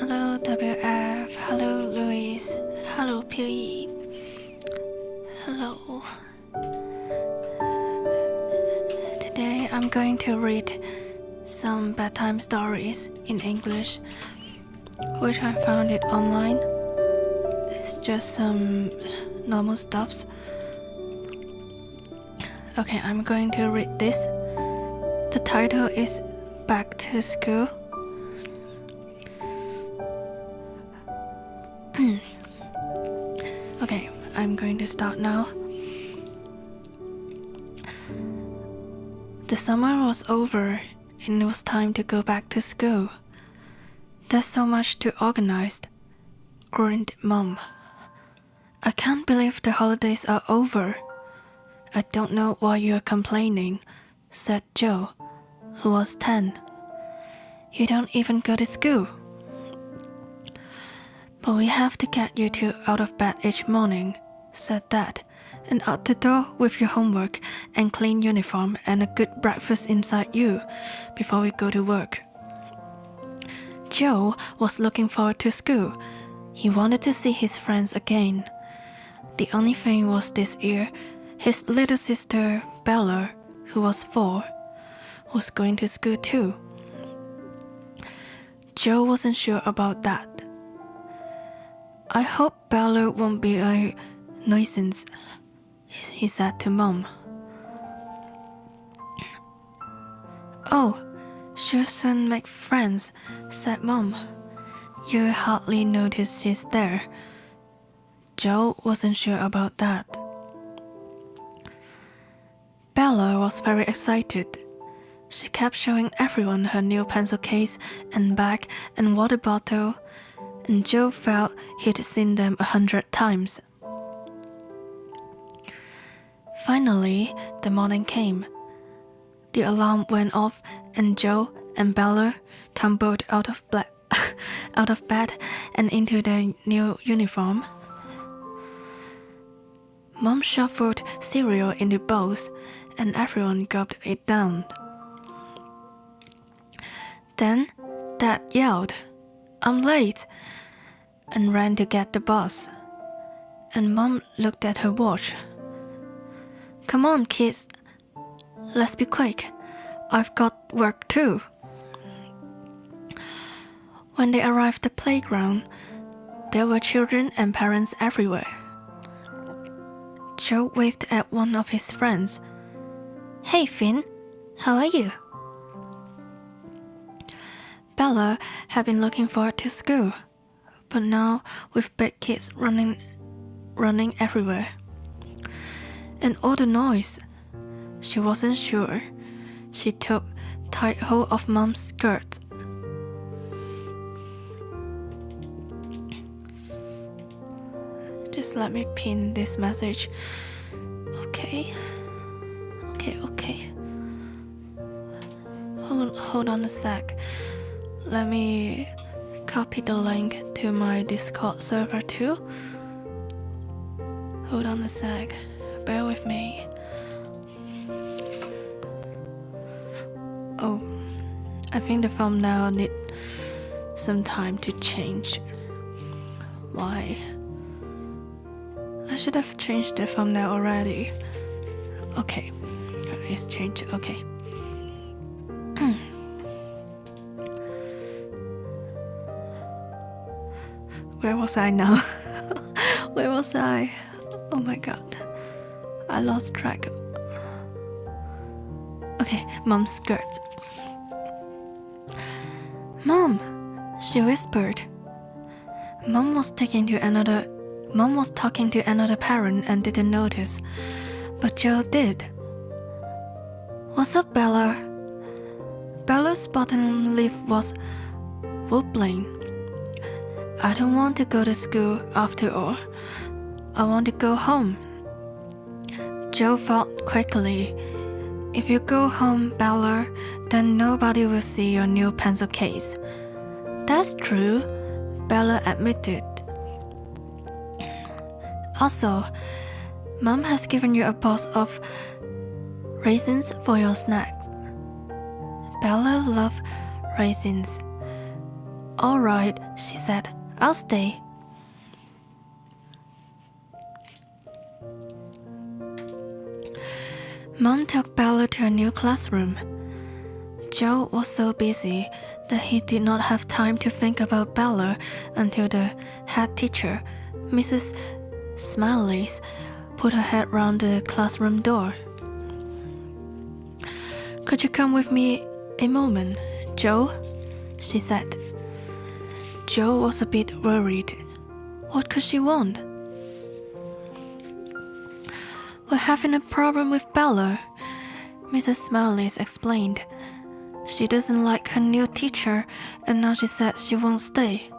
Hello WF, hello Louis, hello PE, hello. Today I'm going to read some bedtime stories in English, which I found it online. It's just some normal stuffs. Okay, I'm going to read this. The title is Back to School. Okay, I'm going to start now. The summer was over and it was time to go back to school. There's so much to organize, groaned Mom. I can't believe the holidays are over. I don't know why you're complaining, said Joe, who was 10. You don't even go to school. But we have to get you two out of bed each morning, said Dad, and out the door with your homework and clean uniform and a good breakfast inside you before we go to work. Joe was looking forward to school. He wanted to see his friends again. The only thing was this year, his little sister, Bella, who was 4, was going to school too. Joe wasn't sure about that. I hope Bella won't be a nuisance, he said to Mom. Oh, she'll soon make friends, said Mom. You hardly notice she's there. Joe wasn't sure about that. Bella was very excited. She kept showing everyone her new pencil case and bag and water bottle, and Joe felt he'd seen them 100 times. Finally, the morning came. The alarm went off and Joe and Bella tumbled out of bed and into their new uniform. Mom shuffled cereal into bowls and everyone gulped it down. Then Dad yelled, "I'm late!" and ran to get the bus. And Mom looked at her watch. Come on, kids. Let's be quick. I've got work too. When they arrived at the playground, there were children and parents everywhere. Joe waved at one of his friends. Hey Finn, how are you? Bella had been looking forward to school, but now with big kids running everywhere. And all the noise, she wasn't sure. She took tight hold of Mom's skirt. Just let me pin this message. Okay. Hold on a sec. Let me copy the link to my Discord server too. Hold on a sec. Bear with me. Oh, I think the thumbnail need some time to change. Why? I should have changed the thumbnail already. Okay, it's changed. Okay. Where was I now? Where was I? Oh my god. I lost track. Okay, Mom's skirt. Mom, she whispered. Mom was talking to another parent and didn't notice, but Joe did. What's up, Bella? Bella's bottom lip was wobbling. I don't want to go to school after all. I want to go home. Joe thought quickly. If you go home, Bella, then nobody will see your new pencil case. That's true, Bella admitted. Also, Mom has given you a box of raisins for your snacks. Bella loved raisins. All right, she said. I'll stay. Mom took Bella to a new classroom. Joe was so busy that he did not have time to think about Bella until the head teacher, Mrs. Smiley, put her head round the classroom door. Could you come with me a moment, Joe? She said. Joe was a bit worried. What could she want? We're having a problem with Bella, Mrs. Smiley explained. She doesn't like her new teacher, and now she said she won't stay.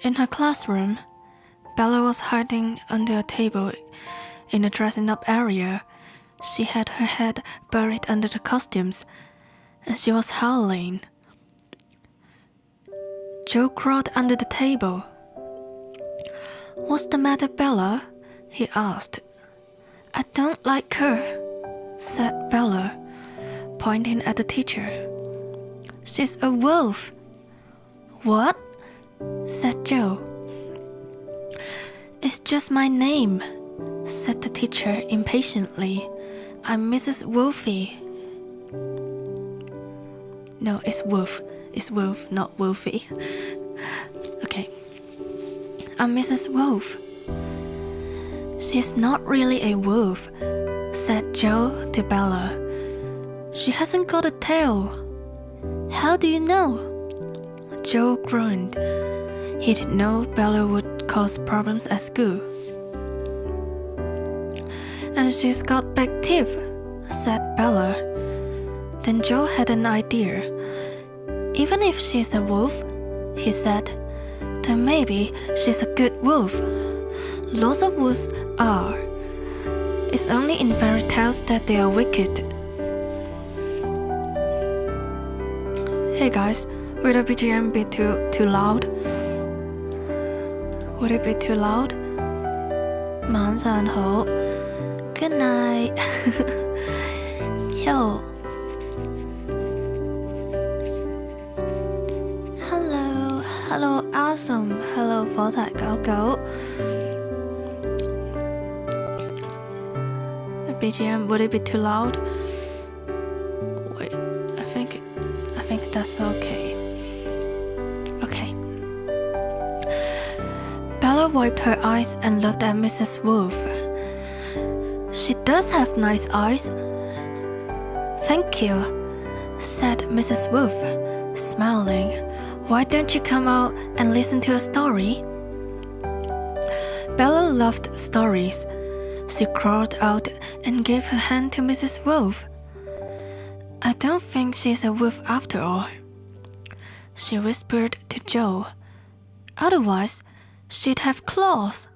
In her classroom, Bella was hiding under a table in the dressing-up area. She had her head buried under the costumes, and she was howling. Joe crawled under the table. What's the matter, Bella? He asked. I don't like her, said Bella, pointing at the teacher. She's a wolf. What? Said Joe. It's just my name, said the teacher impatiently. I'm Mrs. Wolfie. No, it's Wolf. It's Wolf, not Wolfie. Okay. I'm Mrs. Wolf. She's not really a wolf, said Joe to Bella. She hasn't got a tail. How do you know? Joe groaned. He didn't know Bella would cause problems at school. And she's got big teeth, said Bella. Then Joe had an idea. Even if she's a wolf, he said, then maybe she's a good wolf. Lots of wolves are. It's only in fairy tales that they are wicked. Hey guys, will the BGM be too loud? Would it be too loud? 晚上好 Good night. Yo. Hello, awesome. Hello, 火柴99. The BGM, would it be too loud? Wait, I think that's okay. Okay. Bella wiped her eyes and looked at Mrs. Wolf. She does have nice eyes. Thank you, said Mrs. Wolf, smiling. Why don't you come out and listen to a story? Bella loved stories. She crawled out and gave her hand to Mrs. Wolf. I don't think she's a wolf after all, she whispered to Joe. Otherwise, she'd have claws.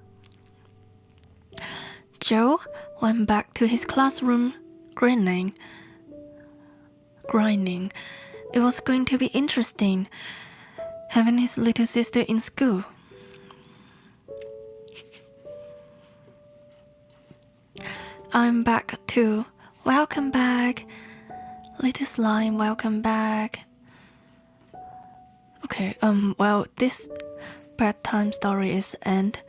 Joe went back to his classroom, grinning. It was going to be interesting having his little sister in school. I'm back too. Welcome back. Little slime, welcome back. Okay, well, this bedtime story is end.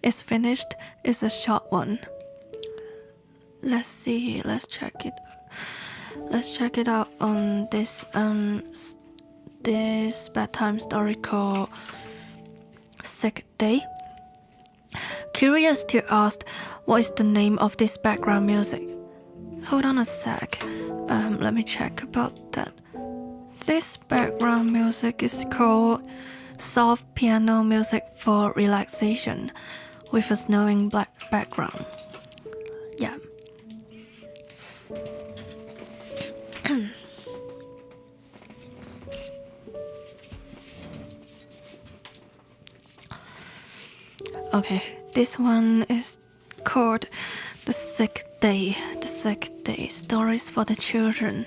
It's finished. It's a short one. Let's see, let's check it out on this this bedtime story called Sick Day. Curious to ask, what is the name of this background music? Hold on a sec. Let me check about that. This background music is called soft piano music for relaxation with a snowing black background. Yeah. Okay, this one is called The Sick Day. The Sick Day, stories for the children.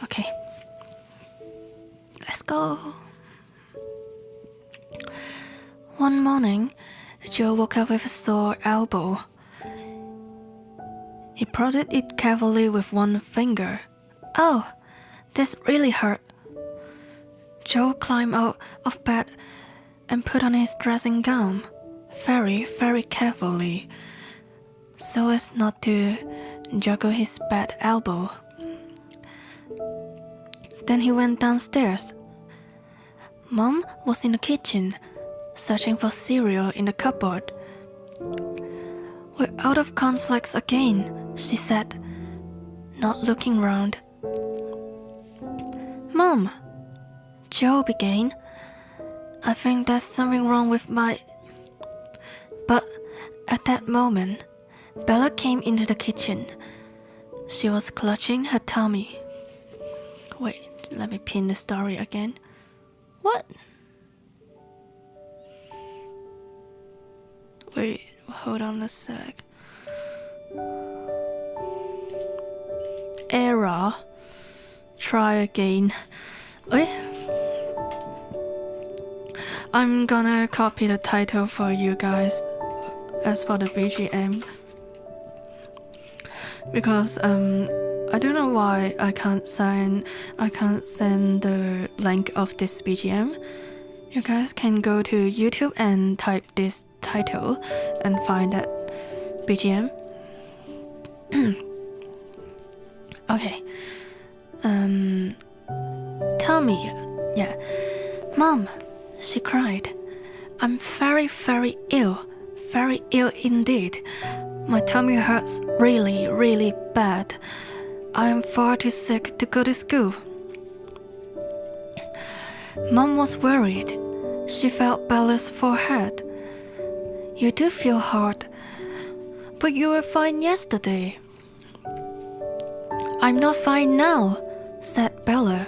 Okay, let's go. One morning, Joe woke up with a sore elbow. He prodded it carefully with one finger. Oh, this really hurt. Joe climbed out of bed and put on his dressing gown, very, very carefully, so as not to juggle his bad elbow. Then he went downstairs. Mom was in the kitchen, searching for cereal in the cupboard. "We're out of cornflakes again," she said, not looking round. "Mom," Joe began, "I think there's something wrong with my..." But at that moment, Bella came into the kitchen. She was clutching her tummy. Wait, let me pin the story again. What? Wait, hold on a sec. Error. Try again. Wait. I'm gonna copy the title for you guys as for the BGM. Because I don't know why I can't send the link of this BGM. You guys can go to YouTube and type this title and find that BGM. Okay. Tommy, yeah. "Mom," she cried, "I'm very, very ill indeed. My tummy hurts really, really bad. I am far too sick to go to school." Mom was worried. She felt Bella's forehead. "You do feel hard, but you were fine yesterday." "I'm not fine now," said Bella.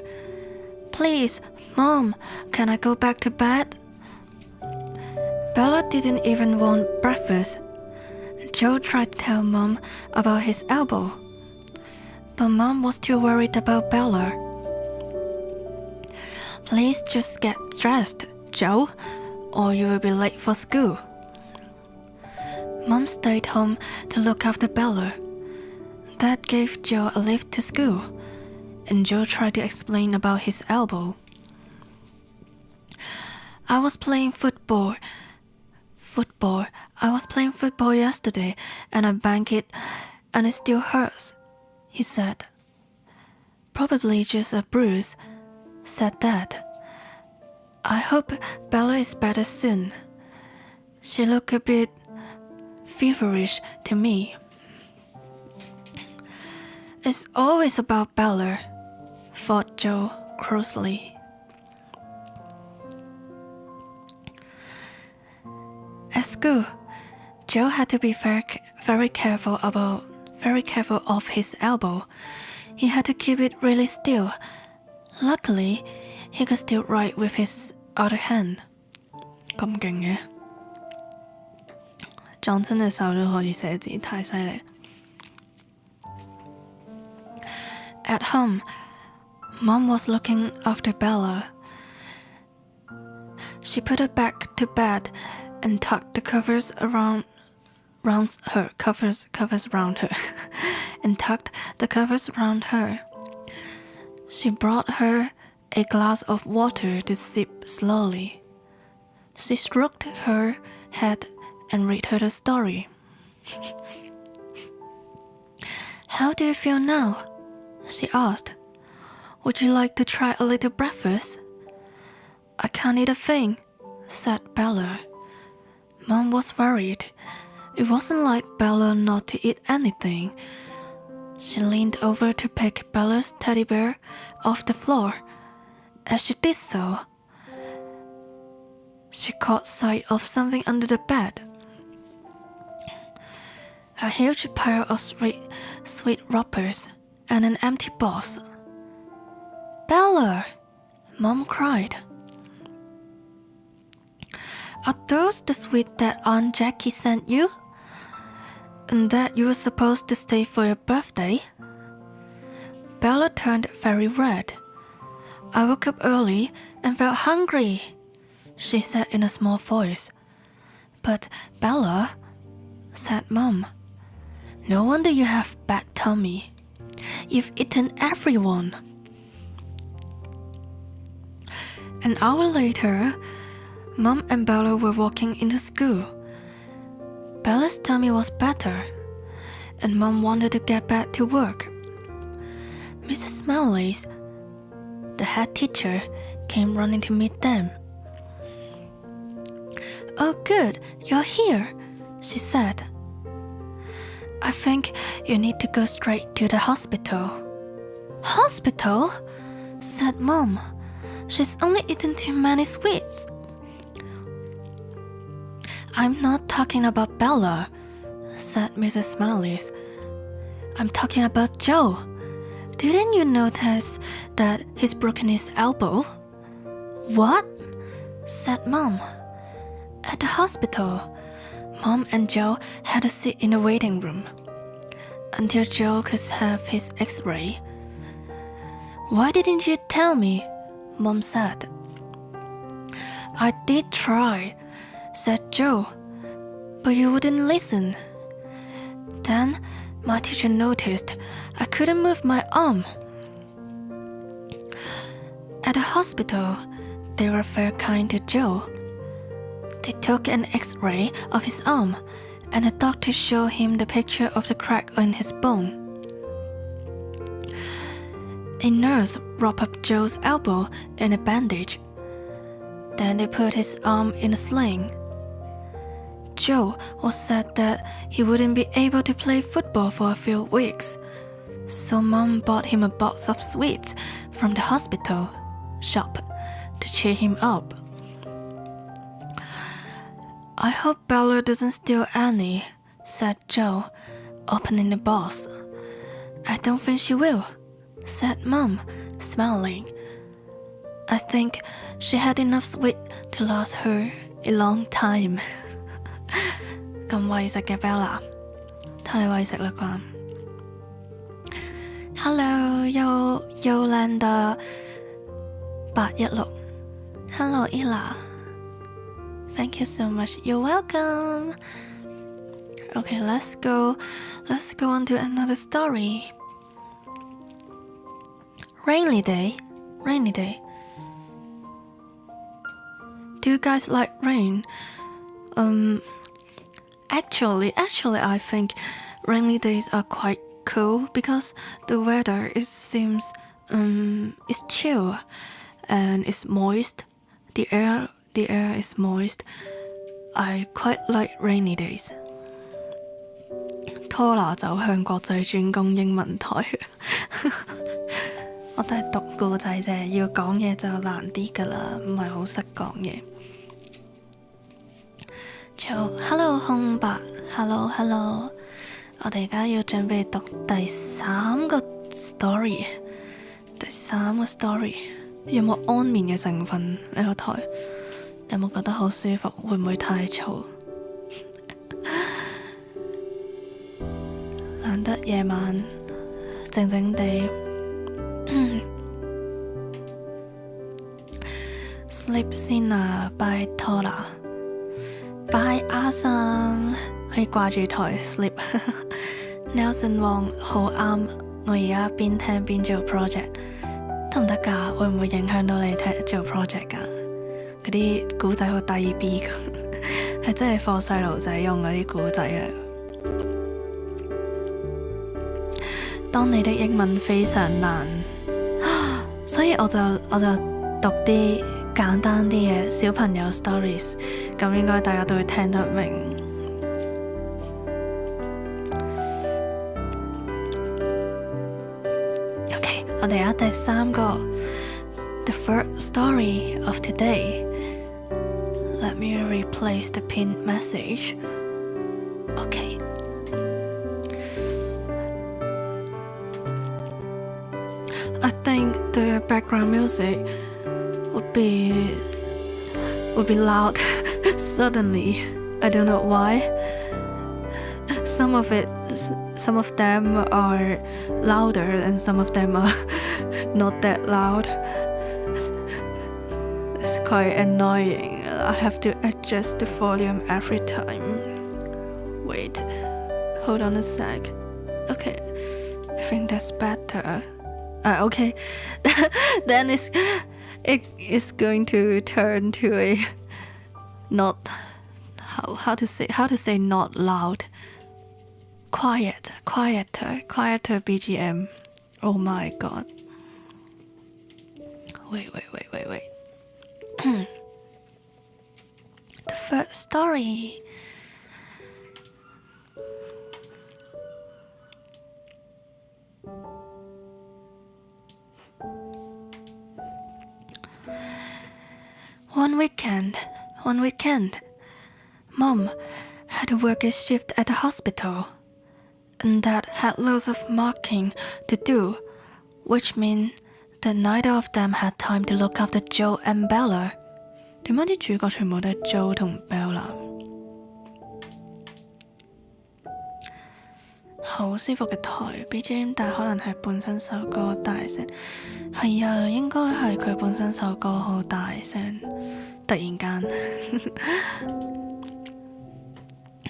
"Please, Mom, can I go back to bed?" Bella didn't even want breakfast. Joe tried to tell Mom about his elbow, but Mom was too worried about Bella. "Please just get dressed, Joe, or you will be late for school." Mom stayed home to look after Bella. Dad gave Joe a lift to school, and Joe tried to explain about his elbow. "I was playing football. I was playing football yesterday, and I banged it, and it still hurts," he said. "Probably just a bruise," said Dad. "I hope Bella is better soon. She looked a bit feverish to me." "It's always about Bella," thought Joe crossly. At school, Joe had to be very careful of his elbow. He had to keep it really still. Luckily, he could still write with his other hand. 咁勁嘅，撞親隻手都可以寫字，太犀利。At home, Mom was looking after Bella. She put her back to bed and tucked the covers around her and tucked the covers around her. She brought her a glass of water to sip slowly. She stroked her head and read her the story. "How do you feel now?" She asked, "Would you like to try a little breakfast?" "I can't eat a thing," said Bella. Mom was worried. It wasn't like Bella not to eat anything. She leaned over to pick Bella's teddy bear off the floor. As she did so, she caught sight of something under the bed. A huge pile of sweet wrappers and an empty box. "Bella!" Mom cried. "Are those the sweets that Aunt Jackie sent you? And that you were supposed to stay for your birthday?" Bella turned very red. "I woke up early and felt hungry," she said in a small voice. "But Bella," said Mom, "no wonder you have bad tummy. You've eaten everyone." An hour later, Mom and Bella were walking into school. Bella's tummy was better, and Mom wanted to get back to work. Mrs. Smellies, the head teacher, came running to meet them. "Oh good, you're here," she said. "I think you need to go straight to the hospital." "Hospital?" said Mom. "She's only eaten too many sweets." "I'm not talking about Bella," said Mrs. Smellies. "I'm talking about Joe. Didn't you notice that he's broken his elbow?" "What?" said Mom. At the hospital, Mom and Joe had a seat in the waiting room until Joe could have his x-ray. "Why didn't you tell me?" Mom said. "I did try," said Joe, "but you wouldn't listen. Then my teacher noticed I couldn't move my arm." At the hospital, they were very kind to Joe. They took an x-ray of his arm, and the doctor showed him the picture of the crack in his bone. A nurse wrapped up Joe's elbow in a bandage. Then they put his arm in a sling. Joe was sad that he wouldn't be able to play football for a few weeks, so Mom bought him a box of sweets from the hospital shop to cheer him up. "I hope Bella doesn't steal any," said Joe, opening the box. "I don't think she will," said Mom, smiling. "I think she had enough sweet to last her a long time." 咁為食嘅 Bella， 太為食啦啩。Hello， 又靚的816。Hello Ella。Thank you so much. You're welcome. Okay, let's go on to another story. Rainy day. Do you guys like rain? Actually, I think rainy days are quite cool because the weather seems it's chill and it's moist. The air is moist. I quite like rainy days. 拖拿走向國際專攻英文台。我都係讀故仔啫，要講嘢就難啲㗎啦，唔係好識講嘢。Hello 空白 ，Hello， 我哋而家要準備讀第三個 story。有冇安眠嘅成分呢個台？有冇覺得好舒服？會唔會太嘈？難得夜晚靜靜地Sleep Sinner by Tora by R18 可以掛住台 Sleep Nelson Wong 好啱，我而家邊聽邊做 project 得唔得㗎？會唔會影響到你做 project 㗎？嗰啲古仔好低 B 㗎，係真係課細路仔用嗰啲古仔嚟。當你的英文非常難，所以我就讀啲簡單啲嘅小朋友 stories， 咁應該大家都會聽得明。OK， 我哋有第三個 The first story of today. Let me replace the pinned message. Okay. I think the background music would be loud suddenly. I don't know why. Some of them are louder and some of them are not that loud. It's quite annoying. I have to adjust the volume every time. Wait, hold on a sec. Okay, I think that's better. Okay, then it is going to turn to a not how to say not loud. Quieter BGM. Oh my god. Wait. The first story. One weekend, Mom had to work a shift at the hospital, and Dad had loads of marking to do, which meant that neither of them had time to look after Joe and Bella. 點解啲主角全部都係 Joe 同 Bella？ 好舒服嘅台 BGM， 但可能係本身首歌大聲。係啊，應該係佢本身首歌好大聲，突然間。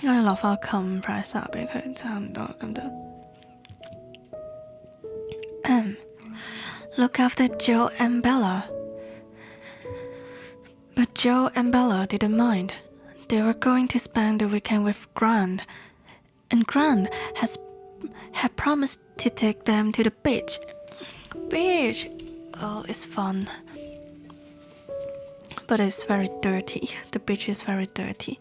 我要落翻個 compressor 俾佢，差唔多咁就。Look after Joe and Bella.But Joe and Bella didn't mind. They were going to spend the weekend with Gran, and Gran had promised to take them to the beach. Beach! Oh, it's fun. But it's very dirty. The beach is very dirty.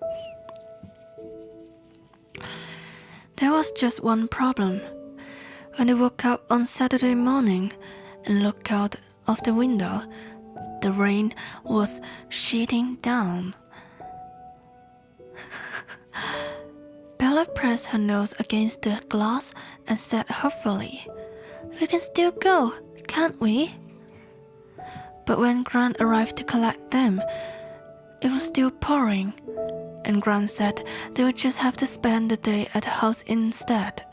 There was just one problem. When they woke up on Saturday morning and looked out of the window,The rain was sheeting down. Bella pressed her nose against the glass and said hopefully, "We can still go, can't we?" But when Grant arrived to collect them, it was still pouring, and Grant said they would just have to spend the day at the house instead.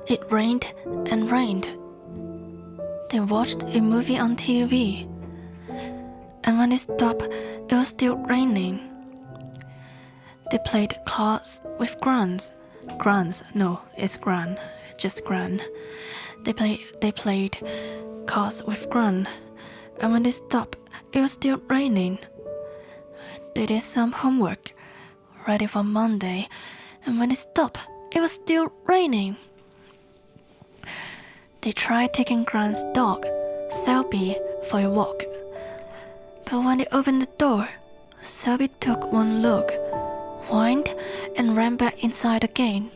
It rained and rained.They watched a movie on TV, and when it stopped, it was still raining. They played cards with Grans. No, it's Gran, just Gran. They played cards with Gran, and when they stopped, it was still raining. They did some homework, ready for Monday, and when it stopped, it was still raining.They tried taking Grant's dog, Selby, for a walk. But when they opened the door, Selby took one look, whined, and ran back inside again.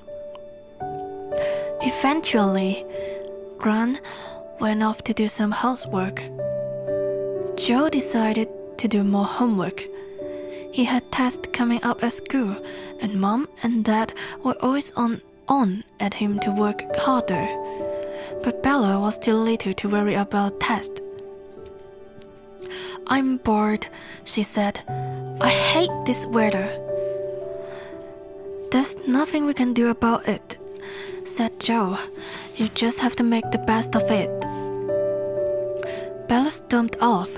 Eventually, Grant went off to do some housework. Joe decided to do more homework. He had tests coming up at school, and Mom and Dad were always on at him to work harder.But Bella was too little to worry about tests. "I'm bored," she said. "I hate this weather." "There's nothing we can do about it," said Joe. "You just have to make the best of it." Bella stormed off.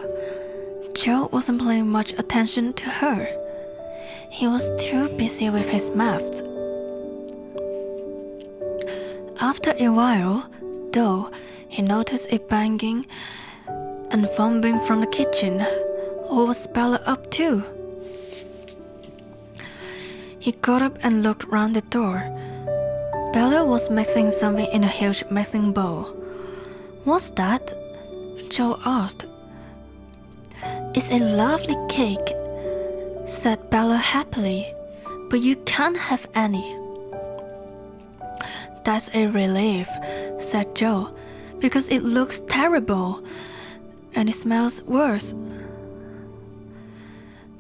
Joe wasn't paying much attention to her. He was too busy with his maths. After a while,Though he noticed a banging and fumbling from the kitchen. What was Bella up to? He got up and looked round the door. Bella was mixing something in a huge mixing bowl. What's that? Joe asked. It's a lovely cake, said Bella happily, but you can't have any. That's a relief, said Joe, because it looks terrible, and it smells worse.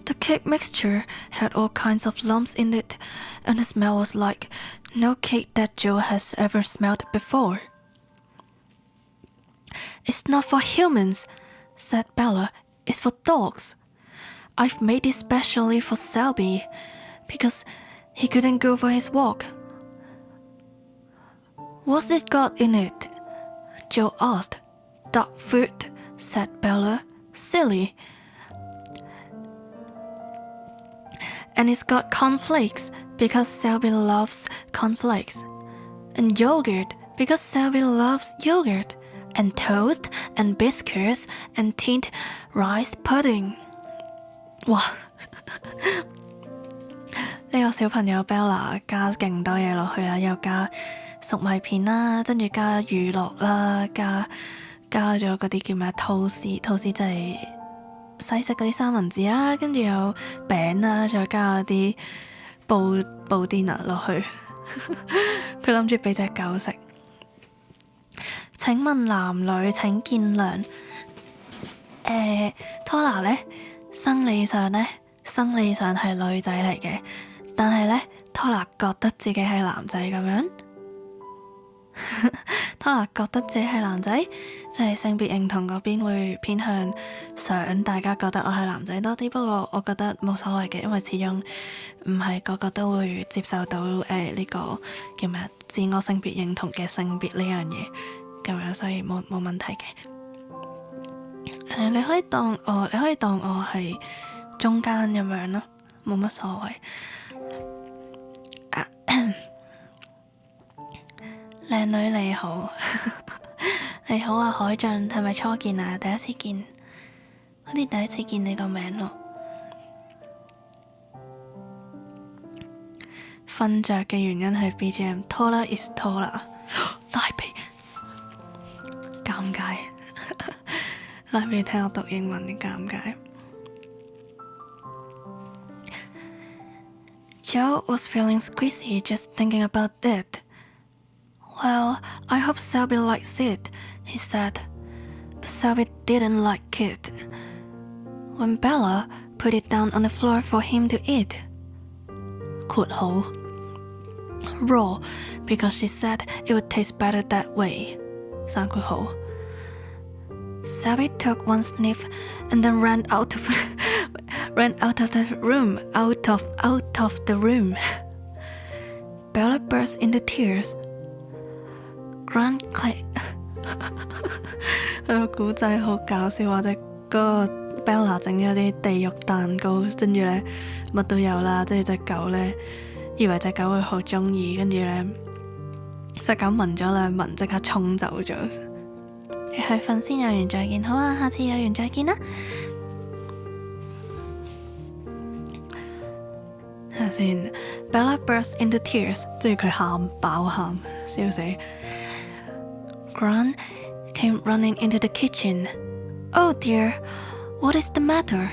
The cake mixture had all kinds of lumps in it, and the smell was like no cake that Joe has ever smelled before. It's not for humans, said Bella. It's for dogs. I've made it specially for Selby, because he couldn't go for his walk. What's it got in it? Joe asked. Dog food, said Bella. Silly. And it's got cornflakes, because Selby loves cornflakes. And yogurt, because Selby loves yogurt. And toast, and biscuits, and tinned rice pudding. 哇！呢個小朋友 Bella 加勁多嘢落去啊，又加粟米片啦，跟住加乳酪啦，加咗嗰啲叫咩吐司即係西式嗰啲三文治啦，跟住有餅啦，再加啲布甸拿落去。佢諗住俾隻狗食。請問男女請見諒。Tola 呢，生理上係女仔嚟嘅，但係呢 Tola 覺得自己係男仔咁樣。Tola 覺得自己係男仔，即係性別認同嗰邊會偏向想大家覺得我係男仔多啲。不過我覺得冇所謂嘅，因為始終唔係個個都會接受到呢個叫咩自我性別認同嘅性別呢樣嘢。咁樣，所以冇問題嘅。你可以當我係中間咁樣咯，冇乜所謂。靚女你好，你好啊，海俊，係咪初見啊？第一次見，好似第一次見你個名咯。瞓着嘅原因係 BGM Taller is taller 拉鼻。尷尬，拉俾你聽我讀英文嘅尷尬。Joe was feeling squeezy just thinking about it. Well, I hope Selby likes it, he said. But Selby didn't like it. When Bella put it down on the floor for him to eat. 括號 raw, because she said it would taste better that way. 三括號Selby took one sniff and then ran out of the room. Out of the room. Bella burst into tears. Grant Clay 個古仔好搞笑，或者嗰個 Bella 整咗啲地獄蛋糕，跟住呢乜都有啦，即係隻狗呢，以為隻狗會好中意，跟住呢隻狗聞咗兩聞，即刻衝走咗。你去瞓先，有緣再見。好啊，下次有緣再見啦。睇下先 Bella burst into tears， 即係佢喊爆喊，笑死。Grant came running into the kitchen. Oh dear, what is the matter,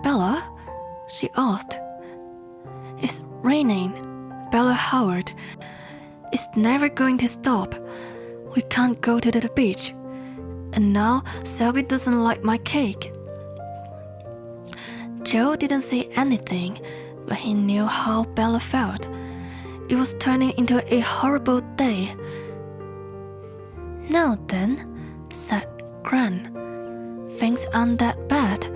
Bella? She asked. It's raining, Bella howled. It's never going to stop. We can't go to the beach. And now Selby doesn't like my cake. Joe didn't say anything, but he knew how Bella felt. It was turning into a horrible day. Now then, said Grant, things aren't that bad.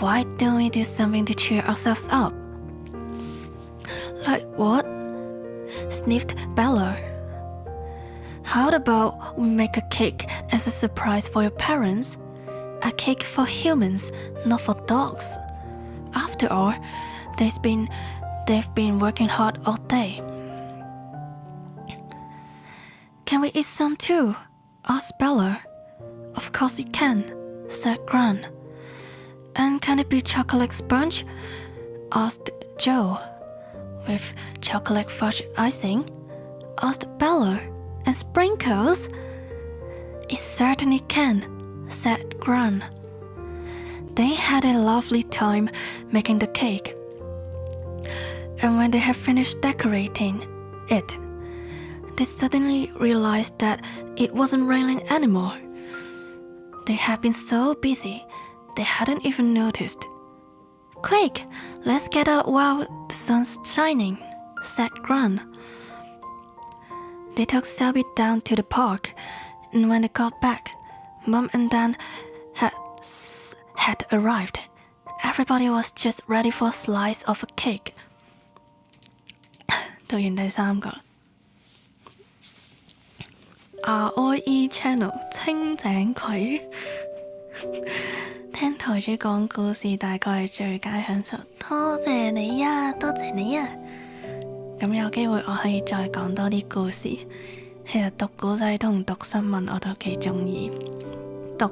Why don't we do something to cheer ourselves up? Like what? Sniffed Bella. How about we make a cake as a surprise for your parents? A cake for humans, not for dogs. After all, they've been working hard all day. Can we eat some too? Asked Bella. Of course you can, said Grant. And can it be chocolate sponge? Asked Joe. With chocolate fudge icing? asked Bella. And sprinkles? It certainly can, said Gran. They had a lovely time making the cake. And when they had finished decorating it, they suddenly realized that it wasn't raining anymore. They had been so busy, they hadn't even noticed. Quick, let's get out while the sun's shining, said Gran. They took Selby down to the park, and when they got back, Mom and Dad had arrived. Everybody was just ready for a slice of a cake. 讀完第三個 R18 Channel 清井葵聽台主講故事大概係最佳享受，多謝你啊，多謝你啊！咁有機會我可以再講多啲故事。其實讀古仔同讀新聞我都幾鍾意，讀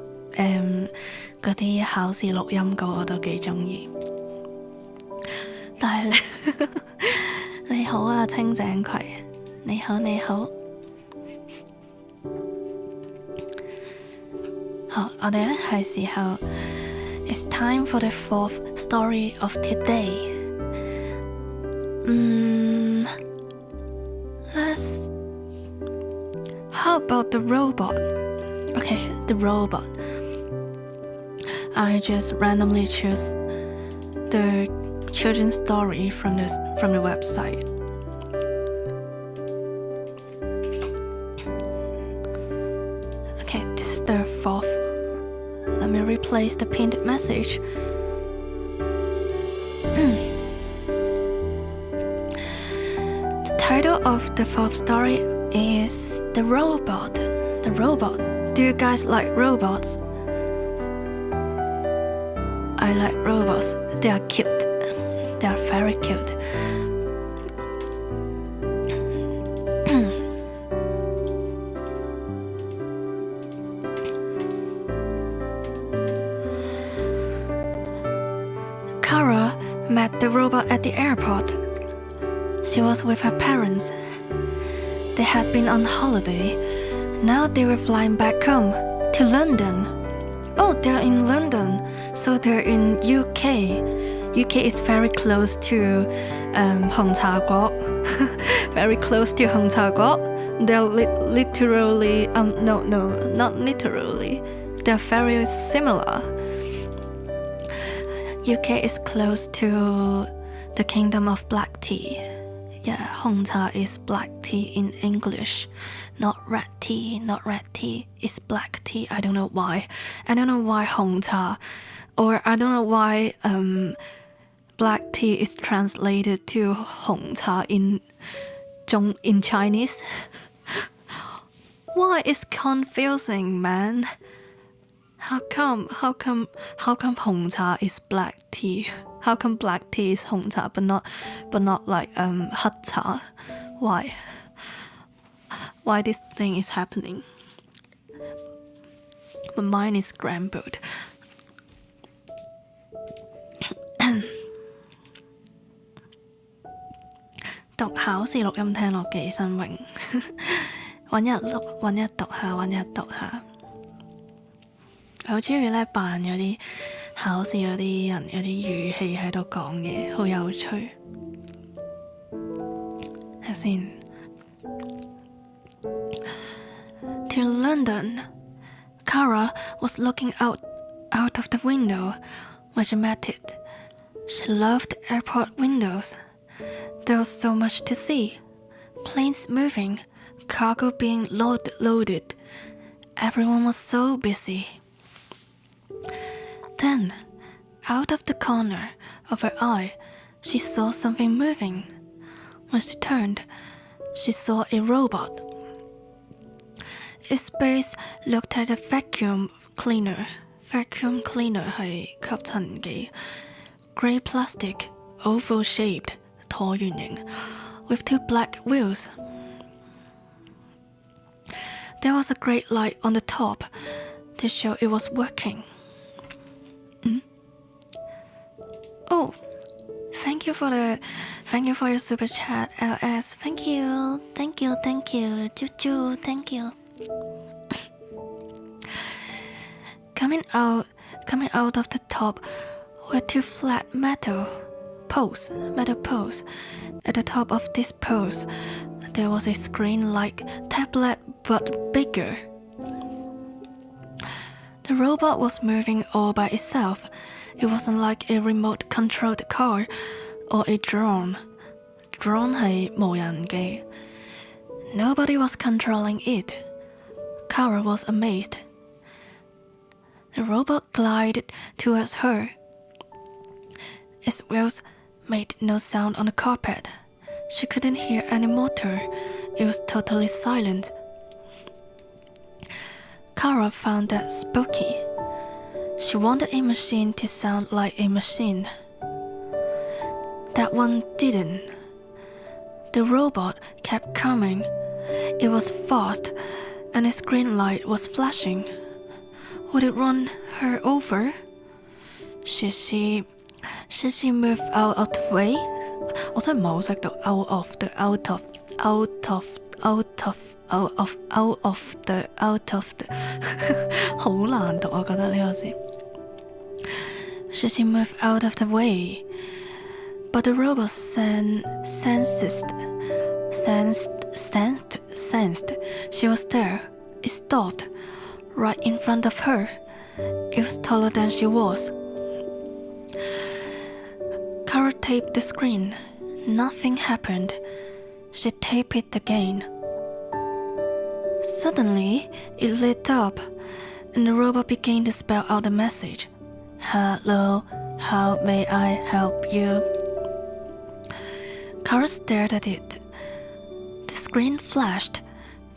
嗰啲考試錄音稿我都幾鍾意。但係你好啊，清井葵，你好你好。好，我哋咧係時候 It's time for the fourth story of today. How about the robot? Okay, the robot. I just randomly choose the children's story from the website. Okay, this is the fourth. Let me replace the pinned message. The title of the fourth story is The Robot. The Robot. Do you guys like robots? I like robots. They are cute. They are very cute. Kara met the robot at the airport. She was with her parents. They had been on holiday. Now they were flying back home to London. Oh, they're in London. So they're in UK. UK is very close to 紅茶國. Very close to 紅茶國. They're literally no, not literally. They're very similar. UK is close to the kingdom of black tea. Yeah, 紅茶 is black tea in English, not red tea. Not red tea, it's black tea. I don't know why. I don't know why 紅茶, or I don't know why black tea is translated to 紅茶in Chinese. Why? It's confusing, man. How come 紅茶is black tea? How come black tea is 紅茶but not like 黑茶? Why? Why this thing is happening? My mind is scrambled. 讀考試錄音聽落幾新穎，揾日讀下。我好中意咧扮嗰啲考試嗰啲人有啲語氣喺度講嘢，好有趣。睇先。To London, Kara was looking out of the window when she met it. She loved airport windows. There was so much to see. Planes moving, cargo being loaded. Everyone was so busy. Then, out of the corner of her eye, she saw something moving. When she turned, she saw a robot. Its base looked at a vacuum cleaner. Vacuum cleaner 係吸塵機. Grey plastic, oval shaped, 橢圓形, with two black wheels. There was a great light on the top to show it was working. Oh, thank you for Thank you for your super chat, LS. Thank you. Choo, thank you. Coming out of the top were two flat metal poles. At the top of this post, there was a screen like tablet but bigger. The robot was moving all by itself. It wasn't like a remote-controlled car or a drone. Drone 係無人機. Nobody was controlling it. Kara was amazed. The robot glided towards her. Its wheels made no sound on the carpet. She couldn't hear any motor. It was totally silent. Kara found that spooky. She wanted a machine to sound like a machine. That one didn't. The robot kept coming. It was fast, and its green light was flashing. Would it run her over? Should she move out of the way? 我真係唔係好識讀 out of the好難讀啊，覺得呢個字。Should she move out of the way? But the robot sensed she was there. It stopped right in front of her. It was taller than she was. Kara taped the screen. Nothing happened. She taped it again. Suddenly, it lit up, and the robot began to spell out the message. Hello, how may I help you? Kara stared at it. The screen flashed.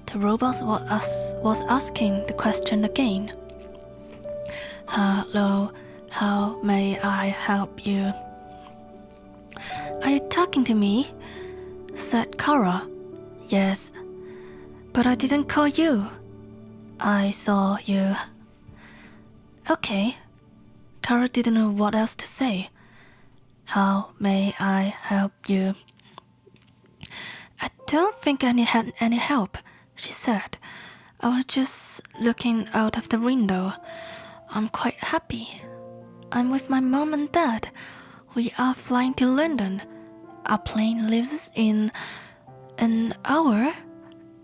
The robot was asking the question again. Hello, how may I help you? Are you talking to me? Said Kara. Yes, but I didn't call you. I saw you. Okay. Kara didn't know what else to say. How may I help you? I don't think I had any help, she said. I was just looking out of the window. I'm quite happy. I'm with my mom and dad. We are flying to London. Our plane leaves in an hour?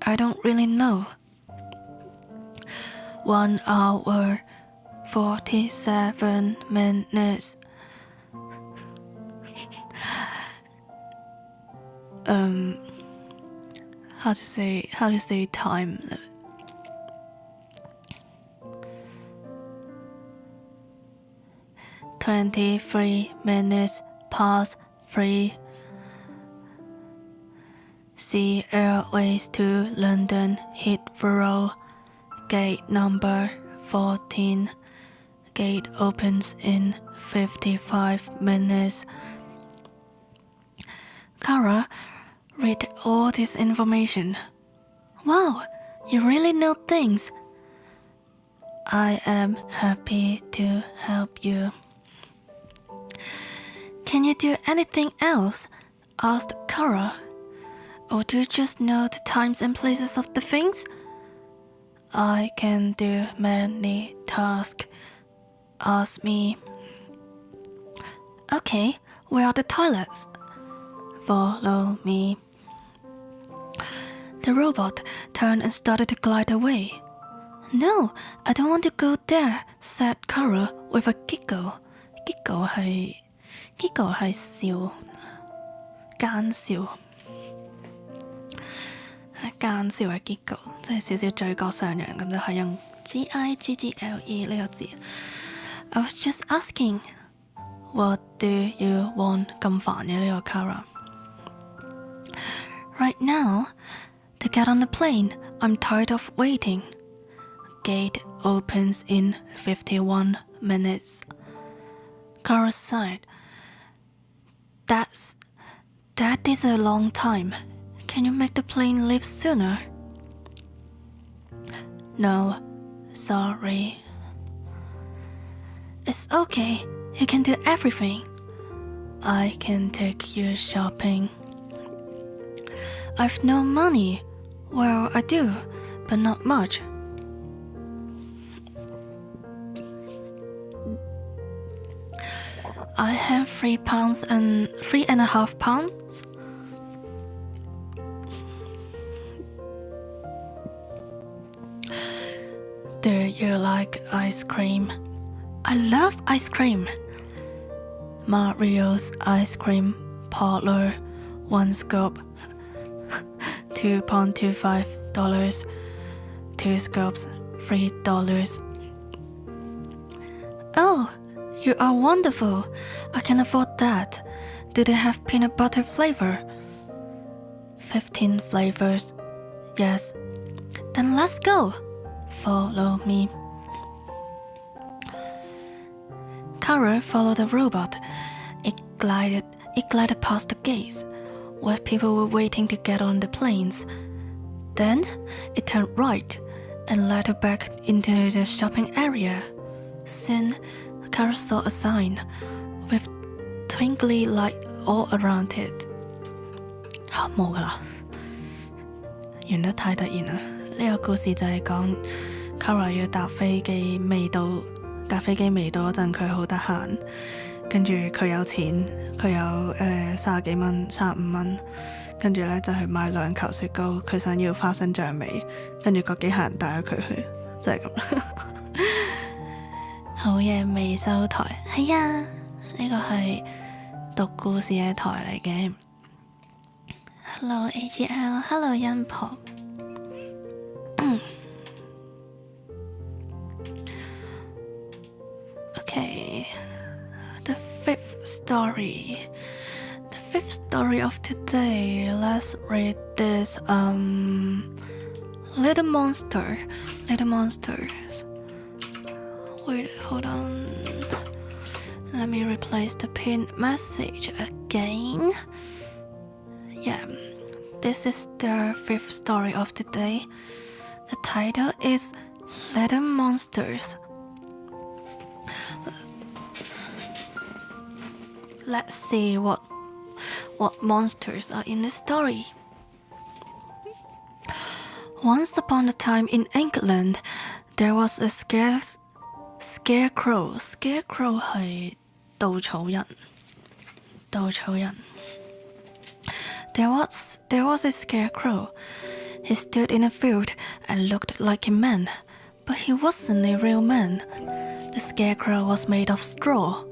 I don't really know. 1 hour, 47 minutes. How to say time limit? "23 minutes past 3. Sea Airways to London Heathrow. Gate number 14. Gate opens in 55 minutes." Kara read all this information. Wow, you really know things. I am happy to help you. Can you do anything else? Asked Kara. Or do you just know the times and places of the things? I can do many tasks. Ask me. Okay, where are the toilets? Follow me. The robot turned and started to glide away. No, I don't want to go there, said Kara with a giggle. Giggle 係笑，奸笑。奸笑嘅 giggle， 即係少少嘴角上揚咁就係用 giggle 呢個字。I was just asking, what do you want 咁煩嘅呢個 Kara？ Right now, to get on the plane, I'm tired of waiting. Gate opens in 51 minutes. Kara sighed. That is a long time. Can you make the plane leave sooner? No, sorry. It's okay. You can do everything. I can take you shopping. I've no money. Well, I do, but not much. I have £3 and £3.50. Do you like ice cream? I love ice cream. Mario's ice cream parlor, 1 scoop, $2.25. 2 scoops, $3. Oh, you are wonderful. I can afford that. Do they have peanut butter flavor? 15 flavors. Yes. Then let's go. Follow me. Kara followed the robot. It glided past the gates, where people were waiting to get on the planes. Then it turned right and led her back into the shopping area. Soon, Kara saw a sign with twinkly light all around it. 冇㗎喇，完得太突然啦！呢個故事就係講 Kara 要搭飛機未到嗰陣，佢好得閒，跟住佢有錢，佢有30幾蚊、35蚊，跟住咧就去買2球雪糕，佢想要花生醬味，跟住個機械人帶咗佢去，就係咁啦。好嘢，未收台，係啊，呢個係讀故事嘅台嚟嘅。Hello AGL， Hello 恩婆。Okay, the fifth story of today. Let's read this. Little monsters. Wait, hold on. Let me replace the pinned message again. Yeah, this is the fifth story of today. The title is Little Monsters. Let's see what monsters are in the story. Once upon a time in England, there was a scarecrow. Scarecrow 係稻草人。There was a scarecrow. He stood in a field and looked like a man, but he wasn't a real man. The scarecrow was made of straw.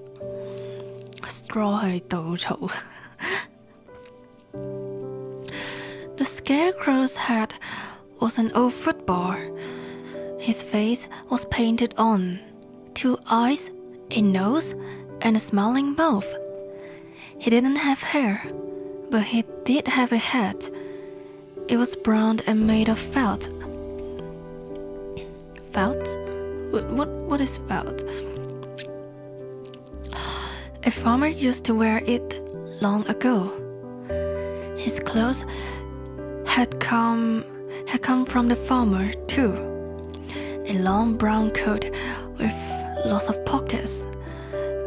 Straw 係稻草。The scarecrow's head was an old football. His face was painted on, 2 eyes, a nose, and a smiling mouth. He didn't have hair, but he did have a hat. It was brown and made of felt. Felt? What is felt? A farmer used to wear it long ago. His clothes had come from the farmer too. A long brown coat with lots of pockets,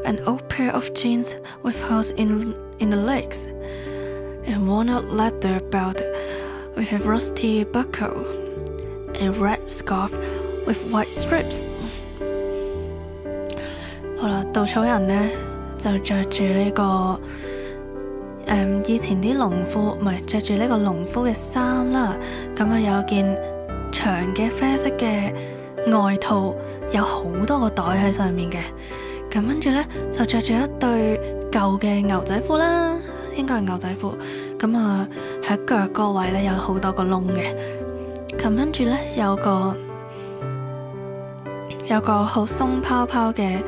an old pair of jeans with holes in the legs, a worn-out leather belt with a rusty buckle, a red scarf with white strips. 好啦，稻草人呢就着住呢個以前啲農夫唔係着住呢個農夫嘅衫啦，咁啊有件長嘅啡色嘅外套，有好多個袋喺上面嘅，咁跟住呢，就着住一對舊嘅牛仔褲啦，應該係牛仔褲，咁啊喺腳個位呢有好多個窿嘅，咁跟住呢，有個好鬆泡泡嘅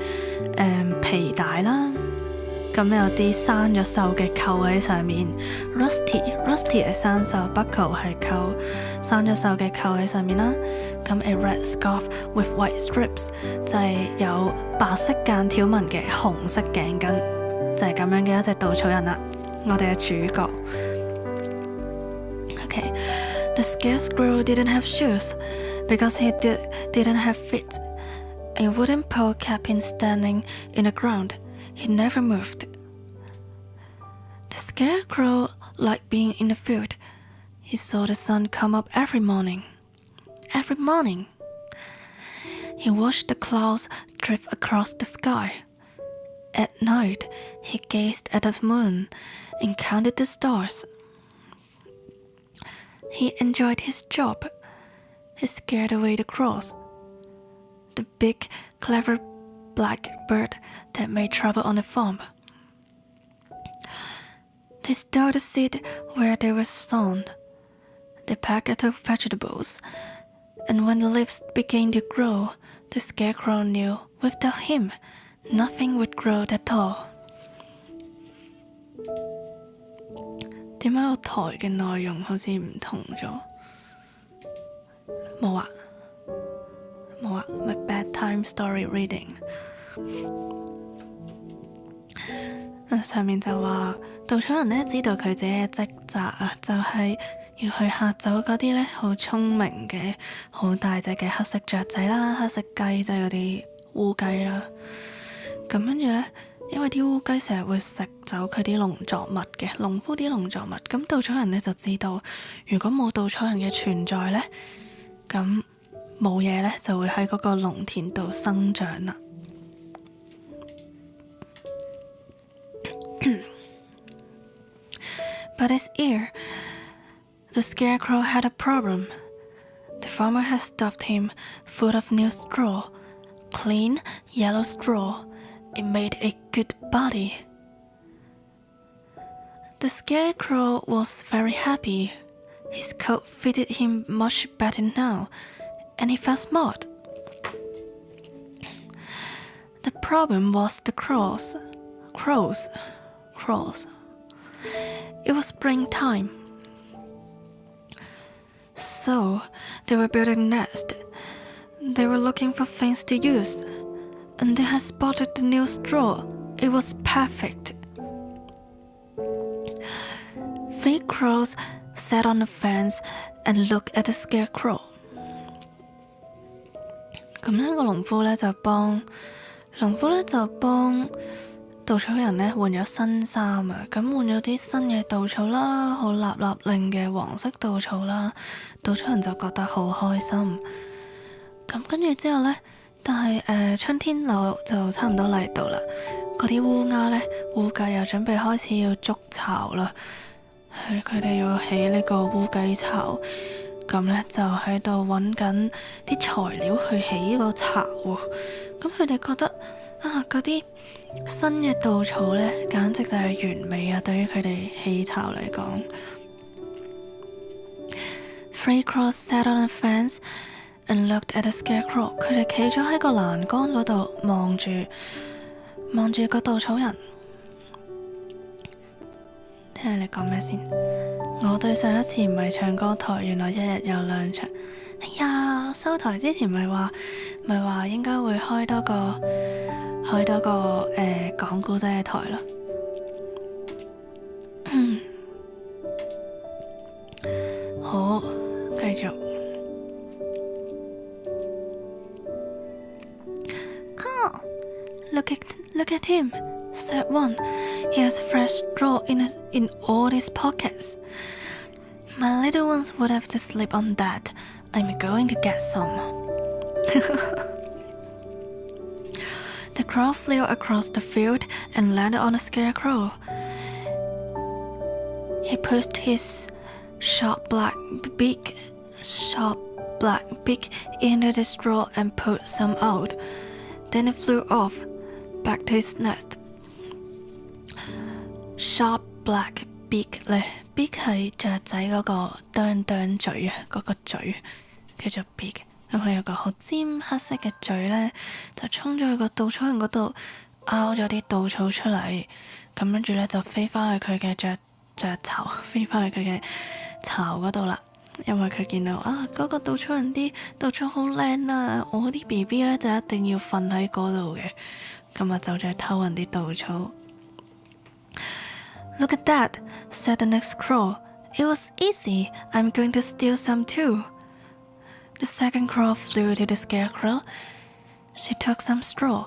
皮帶啦。咁有啲生咗鏽嘅扣喺上面 ，rusty 係生鏽 ，buckle 係扣生咗鏽嘅扣喺上面啦。咁 a red scarf with white strips 就係有白色間條紋嘅紅色頸巾，就係咁樣嘅一隻稻草人啦。我哋嘅主角。Okay, the scarecrow didn't have shoes because he didn't have feet. A wooden pole kept him standing in the ground. He never moved. The scarecrow liked being in the field. He saw the sun come up every morning. Every morning. He watched the clouds drift across the sky. At night, he gazed at the moon and counted the stars. He enjoyed his job. He scared away the crows, the big, clever black bird that made trouble on the farm. They stole the seed where they were sown. They pecked at the vegetables, and when the leaves began to grow, the scarecrow knew without him, nothing would grow at all. 點解個台嘅內容好似唔同咗？冇啊，咪 Bedtime story reading。上面就話稻草人呢知道佢自己嘅職責啊，就係要去嚇走嗰啲呢好聰明嘅好大隻嘅黑色雀仔啦、黑色雞，即係嗰啲烏雞啦。咁跟住呢，因為啲烏雞成日會食走佢啲農作物嘅，農夫啲農作物，咁稻草人呢就知道，如果冇稻草人嘅存在呢，咁冇嘢呢就會喺嗰個農田度生長啦。But this year, the scarecrow had a problem. The farmer had stuffed him full of new straw, clean yellow straw. It made a good body. The scarecrow was very happy. His coat fitted him much better now, and he felt smart. The problem was the crows. It was springtime. So, they were building a nest. They were looking for things to use, and they had spotted the new straw. It was perfect. 3 crows sat on the fence and looked at the scarecrow. 咁呢個農夫呢就幫稻草人呢換咗新衫啊，咁換咗啲新嘅稻草啦，好立立令嘅黃色稻草啦，稻草人就覺得好開心。咁跟住之後呢，但係春天就差唔多嚟到啦，嗰啲烏鴉呢，烏雞又準備開始要築巢啦，佢哋要起呢個烏雞巢，咁呢就喺度揾緊啲材料去起呢個巢喎，咁佢哋覺得嗰啲新嘅稻草呢，簡直就係完美啊！對於佢哋起巢嚟講。3 crows sat on a fence and looked at the scarecrow. 佢哋企咗喺個欄杆嗰度望住個稻草人。聽下你講咩先？我對上一次唔係唱歌台，原來一日有2場。哎呀，收台之前咪話應該會開多個講故仔嘅台咯。好，繼續。Oh, look at him, said one. He has fresh straw in all his pockets. My little ones would have to sleep on that. I'm going to get some. The crow flew across the field and landed on the scarecrow. He pushed his sharp black beak into the straw and pulled some out. Then it flew off, back to its nest. Sharp black beak 咧 ，beak 係雀仔嗰個啄嘴啊，嗰個嘴叫做 beak。咁佢有個好尖黑色嘅嘴呢，就衝咗去個稻草人嗰度，拗咗啲稻草出嚟，咁跟住呢，就飛翻去佢嘅雀巢，飛翻去佢嘅巢嗰度啦。因為佢見到嗰個稻草人啲稻草好靚啊，我啲 BB 呢，就一定要瞓喺嗰度嘅，咁啊就再偷人啲稻草。Look at that, said the next crow. It was easy. I'm going to steal some too. The second crow flew to the scarecrow. He took some straw.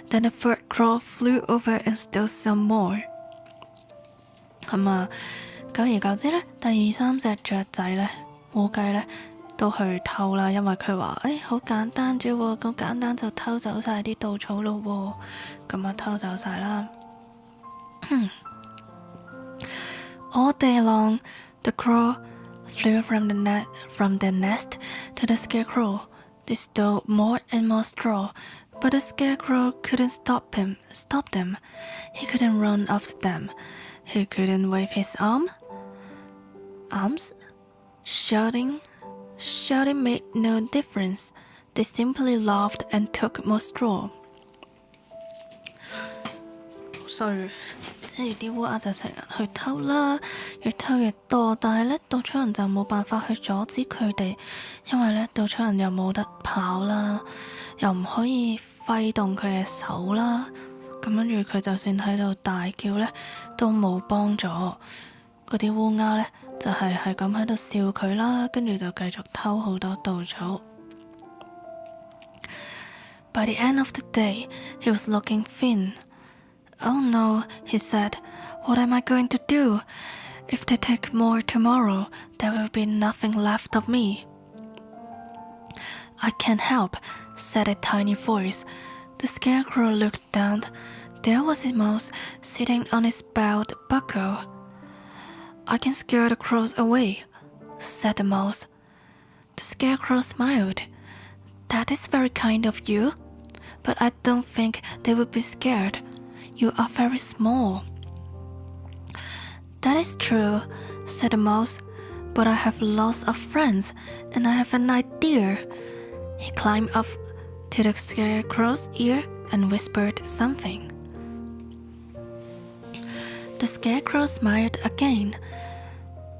Then the third crow flew over and stole some more. 久而久之呢，第2、3隻雀仔呢，烏雞呢，都去偷啦，因為佢話好簡單啫喎，咁簡單就偷走晒啲稻草咯喎，咁偷走晒啦。All day long, the crow flew from the nest to the scarecrow. They stole more and more straw, but the scarecrow couldn't stop them. He couldn't run after them. He couldn't wave his arms. Shouting made no difference. They simply laughed and took more straw. 衰，即係啲烏鴉就成日去偷啦，越偷越多，但係呢，稻草人就冇辦法去阻止佢哋，因為呢，稻草人又冇得跑啦，又唔可以揮動佢嘅手啦，咁跟住佢就算喺度大叫呢，都冇幫助。嗰啲烏鴉呢，就係咁喺度笑佢啦，跟住就繼續偷好多稻草。By the end of the day, he was looking thin.Oh no, he said, what am I going to do? If they take more tomorrow, there will be nothing left of me. I can't help, said a tiny voice. The scarecrow looked down. There was a mouse sitting on his belt buckle. I can scare the crows away, said the mouse. The scarecrow smiled. That is very kind of you, but I don't think they will be scared.You are very small. That is true, said the mouse, but I have lots of friends, and I have an idea. He climbed up to the scarecrow's ear and whispered something. The scarecrow smiled again.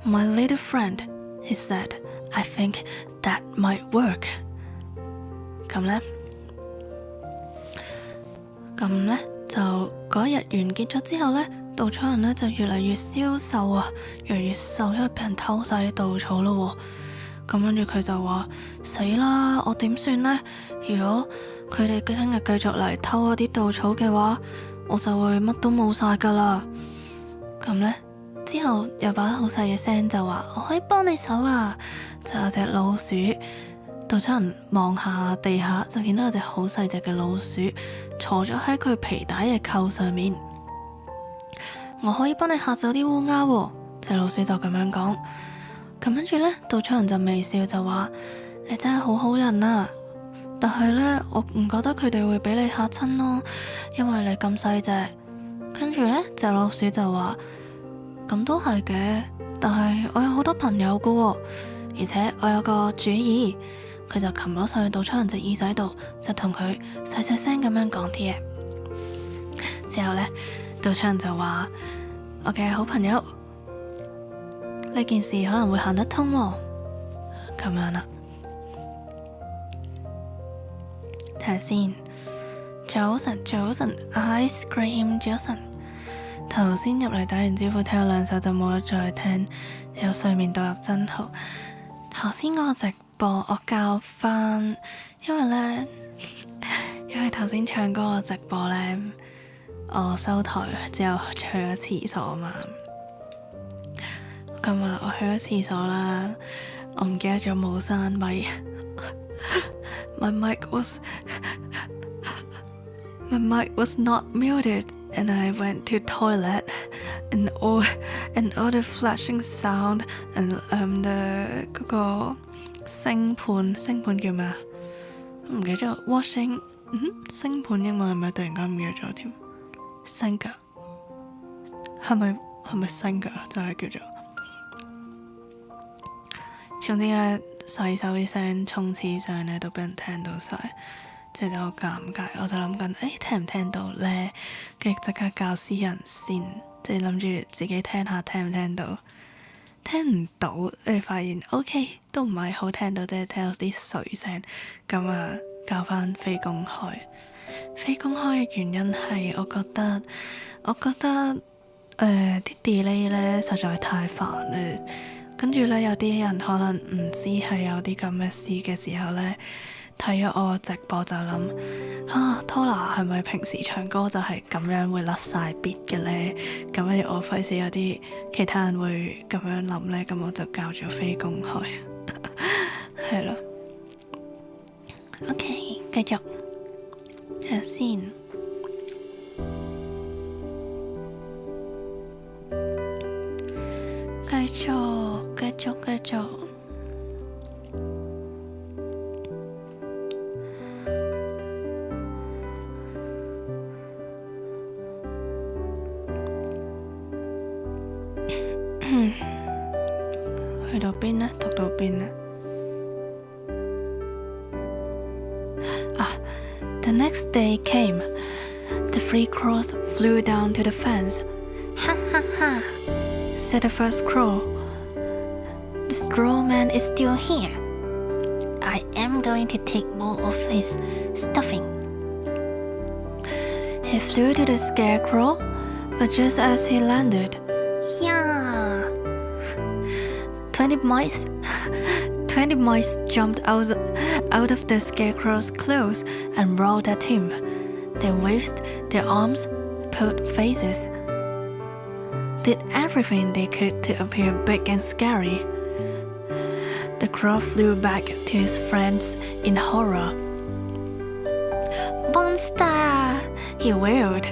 My little friend, he said, I think that might work. 咁呢就嗰日完結咗之後呢，稻草人呢就越嚟越消瘦啊，越嚟越瘦，因為俾人偷晒啲稻草咯喎。咁跟住佢就話：死啦！我點算呢？如果佢哋聽日繼續嚟偷我啲稻草嘅話，我就會乜都冇晒噶啦。咁呢，之後有把好細嘅聲就話：我可以幫你手啊！就有隻老鼠。稻草人望下地下，就見到有隻好細隻嘅老鼠坐咗喺佢皮帶嘅扣上面。我可以幫你嚇走啲烏鴉喎，隻老鼠就咁樣講。咁跟住呢，稻草人就微笑就話：你真係好好人啊！但係呢，我唔覺得佢哋會俾你嚇親咯，因為你咁細隻。跟住呢，隻老鼠就話：咁都係嘅，但係我有好多朋友噶喎，而且我有個主意。佢就擒咗上去稻草人隻耳仔度，就同佢細細聲咁樣講啲嘢。之後呢，稻草人就話：我嘅好朋友，呢件事可能會行得通喎。咁樣啦，睇下先。早晨，Ice Cream 早晨。頭先入嚟打完招呼，聽咗2首就冇得再聽。有睡眠導入真好。頭先嗰個直播我教翻，因為頭先唱歌個直播呢，我收台之後去咗廁所嘛。今日我去咗廁所啦，我唔記得咗冇閂咪。My mic was not muted, and I went to toilet, and all the flashing sound, and the 嗰個星盤叫咩啊？唔記得咗 washing， 星盤英文係咪突然間唔記得咗添？singer 係咪 singer 就係叫做。總之咧，洗手啲聲、沖廁聲咧都俾人聽到晒，即係就好尷尬。我就諗緊，聽唔聽到咧？跟住即刻教私人先，即係諗住自己聽下聽唔聽到。聽唔到，發現 OK 都唔係好聽到，即係聽到啲水聲。咁啊，教翻非公開。非公開嘅原因係我覺得啲 delay 咧實在太煩啦。跟住咧有啲人可能唔知係有啲咁嘅事嘅時候咧，睇咗我直播就諗Tola 係咪平時唱歌就係咁樣會甩晒 beat 嘅呢？咁跟住我費事有啲其他人會咁樣諗呢，咁我就教咗非公開係咯。OK， 繼續睇下先。繼續。去到邊呢？讀到邊呢？The next day came. The 3 crows flew down to the fence. Ha ha ha, said the first crow. The straw man is still here. I am going to take more of his stuffing. He flew to the scarecrow, but just as he landed, yeah, 20 mice jumped out of the scarecrow's clothes and roared at him. They waved their arms, pulled faces, did everything they could to appear big and scary. The crow flew back to his friends in horror. Monster! He wailed.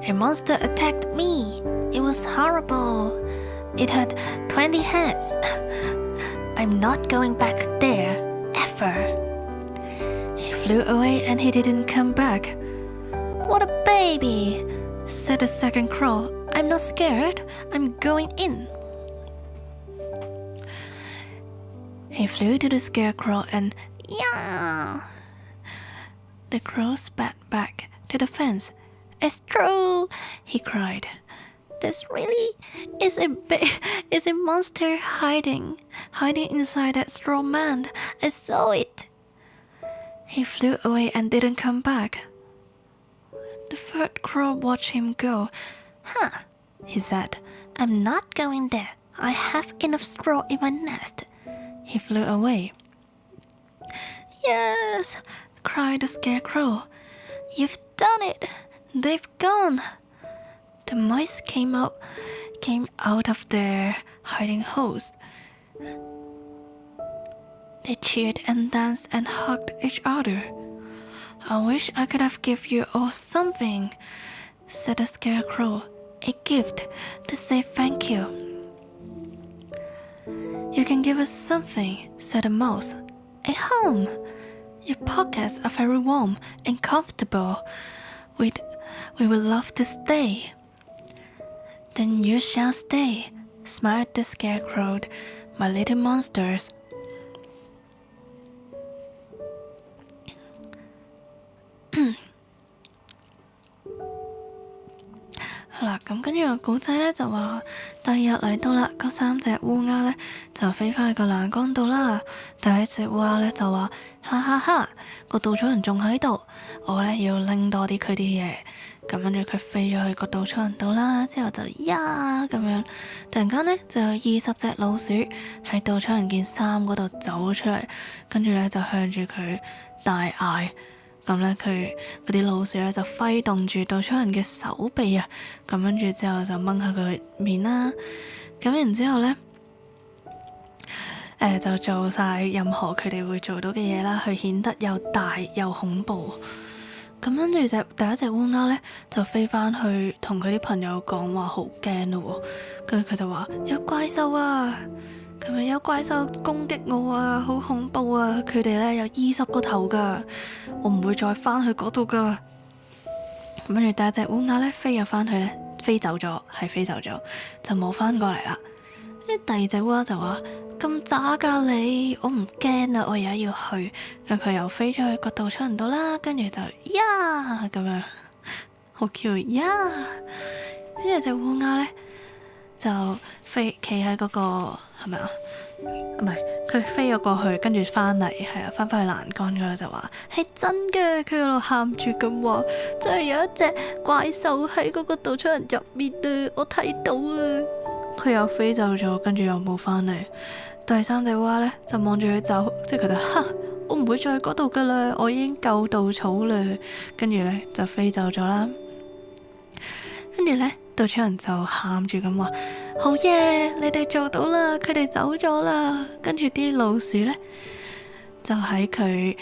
A monster attacked me. It was horrible. It had 20 heads. I'm not going back there, ever. He flew away and he didn't come back. What a baby, said the second crow. I'm not scared. I'm going in. He flew to the scarecrow and, yeah! The crow spat back to the fence. It's true, he cried. This really is a monster hiding inside that straw man. I saw it. He flew away and didn't come back. The third crow watched him go. Huh, he said. I'm not going there. I have enough straw in my nest. He flew away. Yes, cried the scarecrow. You've done it. They've gone. The mice came out of their hiding holes. They cheered and danced and hugged each other. I wish I could have given you all something, said the scarecrow. A gift to say thank you. You can give us something, said the mouse. A home. Your pockets are very warm and comfortable. We would love to stay. Then you shall stay, smiled the scarecrow, my little monsters. 好啦，咁跟住個古仔呢就話，第二日嚟到啦，嗰3隻烏鴉呢就飛返去個欄杆度啦。第一隻烏鴉呢就話：哈哈哈，個稻草人仲喺度，我呢要拎多啲佢啲嘢。咁跟住佢飛咗去個稻草人度啦，之後就呀咁樣，突然間呢就有20隻老鼠喺稻草人件衫嗰度走出嚟，跟住呢就向住佢大嗌。咁咧，佢嗰啲老鼠咧就揮動住稻草人嘅手臂啊，咁跟住之後就掹下佢面啦。咁然之後咧，就做晒任何佢哋會做到嘅嘢啦，去顯得又大又恐怖。咁跟住第一隻烏鴉咧就飛翻去同佢啲朋友講話好驚咯，跟住佢就話有怪獸啊！咁咪有怪獸攻擊我啊，好恐怖啊！佢哋咧有20個頭噶，我唔會再翻去嗰度噶啦。咁跟住第一隻烏鴉咧飛咗翻去咧，飛走咗，就冇翻過嚟啦。跟住第二隻烏鴉就話：咁渣噶你，我唔驚啊，我而家要去。咁佢又飛咗去個稻草人度啦，跟住就呀咁樣，好 Q 呀！跟住隻烏鴉咧就企喺嗰個係咪啊？唔係，佢飛咗過去，跟住翻嚟，係啊，翻返去欄杆嗰度就話係真嘅，佢喺度喊住咁話，真係有一隻怪獸喺嗰個稻草人入面啊，我睇到啊！佢又飛走咗，跟住又冇翻嚟。第三隻烏鴉咧就望住佢走，即係佢就我唔唔會再去嗰度噶啦，我已經夠稻草啦。跟住呢，就飛走咗啦。跟住呢，稻草人就喊住咁話：好嘢，你哋做到啦，佢哋走咗啦。跟住啲老鼠呢，就喺佢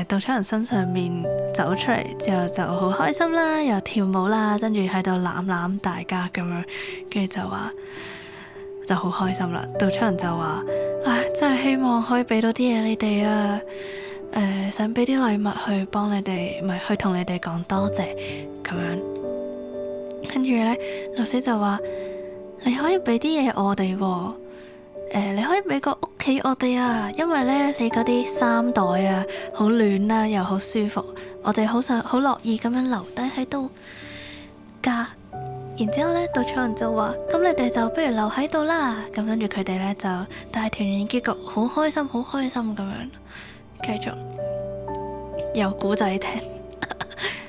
稻草人身上面走出嚟，之後就好開心啦，又跳舞啦，跟住喺度攬攬大家咁樣，跟住就話就好開心啦。稻草人就話：真係希望可以俾到啲嘢你哋啊！想俾啲禮物去幫你哋，唔係去同你哋講多謝咁樣。跟住呢，老師就話：你可以俾啲嘢我哋喎。你可以俾個屋企我哋啊，因為呢，你嗰啲衫袋啊好暖啦，又好舒服，我哋好樂意咁樣留低喺度㗎。然之後呢，稻草人就話：咁你哋就不如留喺度啦。咁跟住佢哋呢，就大團圓結局，好開心好開心咁樣。繼續有故仔聽。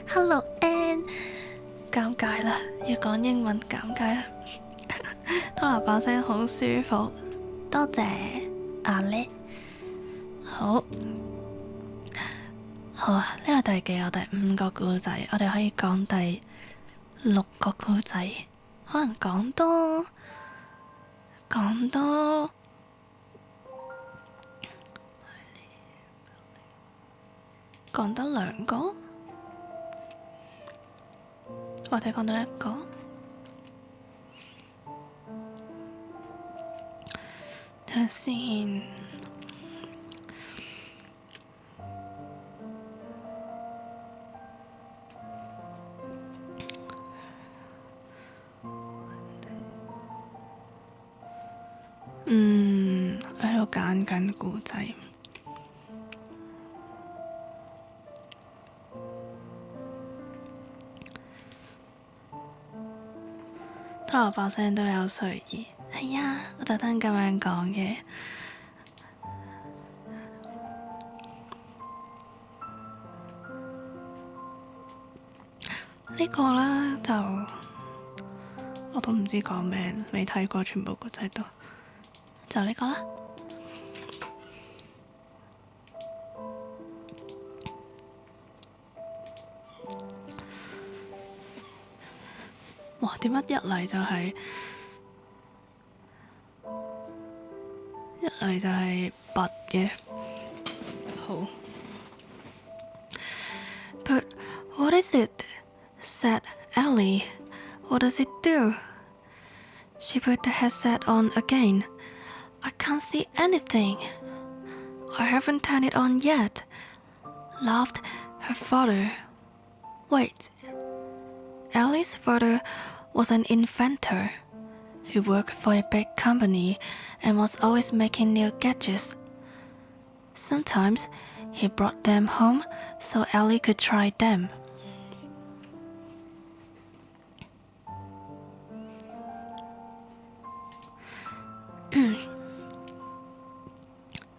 Hello Ann， 尷尬啦，要講英文尷尬啦。拖拿把聲好舒服。多謝阿叻。好啊，呢個第幾？我第5個故仔，我哋可以講第6個故仔，可能講多2個，或者講多1個。睇下先。喺度揀緊故仔。拖拿把聲都有睡意。係啊，我特登咁樣講嘅。呢個啦就我都唔知講咩，未睇過全部故仔都，就呢個啦。哇！點解一嚟就係拔嘅？好。But what is it? Said Ellie. What does it do? She put the headset on again. I can't see anything. I haven't turned it on yet. Laughed her father. Wait. Ellie's father was an inventor. He worked for a big company and was always making new gadgets. Sometimes he brought them home so Ellie could try them.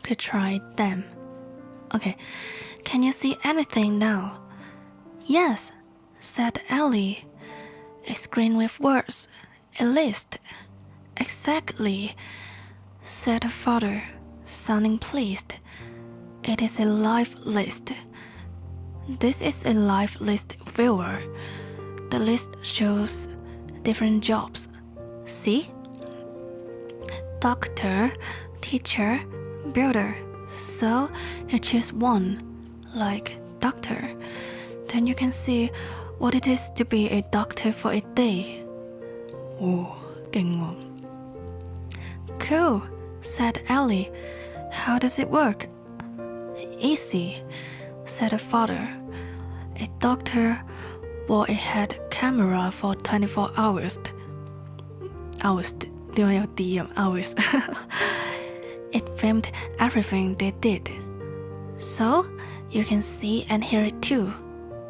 Could try them. Okay. Can you see anything now? Yes, said Ellie. A screen with words. A list. Exactly, said her father, sounding pleased. It is a live list. This is a live list viewer. The list shows different jobs. See? Doctor, teacher, builder. So you choose one, like doctor. Then you can see what it is to be a doctor for a day. Whoa, 勁喎. Cool, said Ellie. How does it work? Easy, said her father. A doctor wore a head camera for 24 hours. Hours. It filmed everything they did. So you can see and hear it too.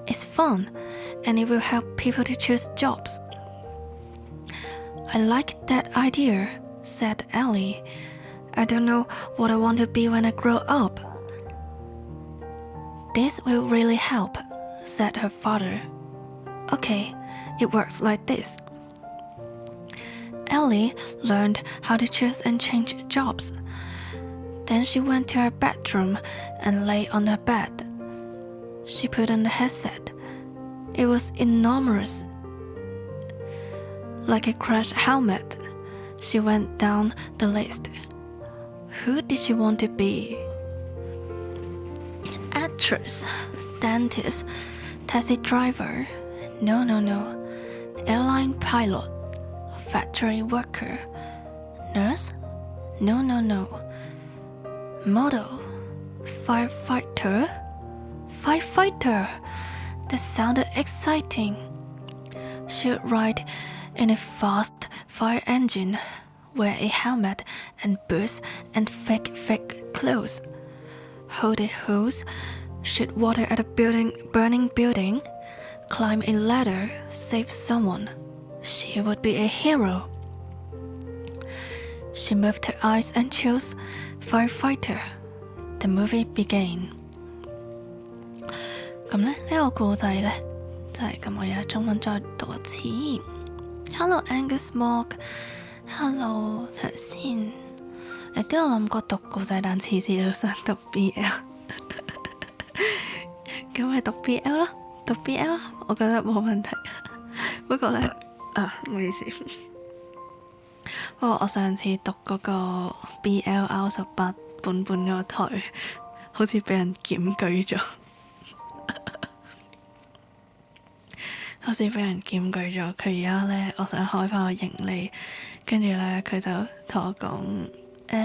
It's fun, and it will help people to choose jobs. I like that idea, said Ellie. I don't know what I want to be when I grow up. This will really help, said her father. Okay, it works like this. Ellie learned how to choose and change jobs. Then she went to her bedroom and lay on her bed. She put on the headset. It was enormous, like a crash helmet. She went down the list. Who did she want to be? Actress, dentist, taxi driver. No. Airline pilot, factory worker, nurse. No. Model, firefighter. That sounded exciting. She would ride in a fast fire engine, wear a helmet and boots and fake clothes, hold a hose, shoot water at a burning building, climb a ladder, save someone. She would be a hero. She moved her eyes and chose firefighter. The movie began. 咁呢個故仔呢，就係咁，我而家中文再讀一次。Hello Angus Mark，Hello 頭先，都有諗過讀故仔，但次次都想讀 BL， 咁咪讀 BL 咯，讀 BL， 我覺得冇問題。不過呢，唔好意思。不過我上次讀嗰個 BL R18 本嗰個台，好似俾人檢舉咗。好似俾人檢舉咗，佢而家呢，我想開翻個盈利，跟住呢，佢就同我講，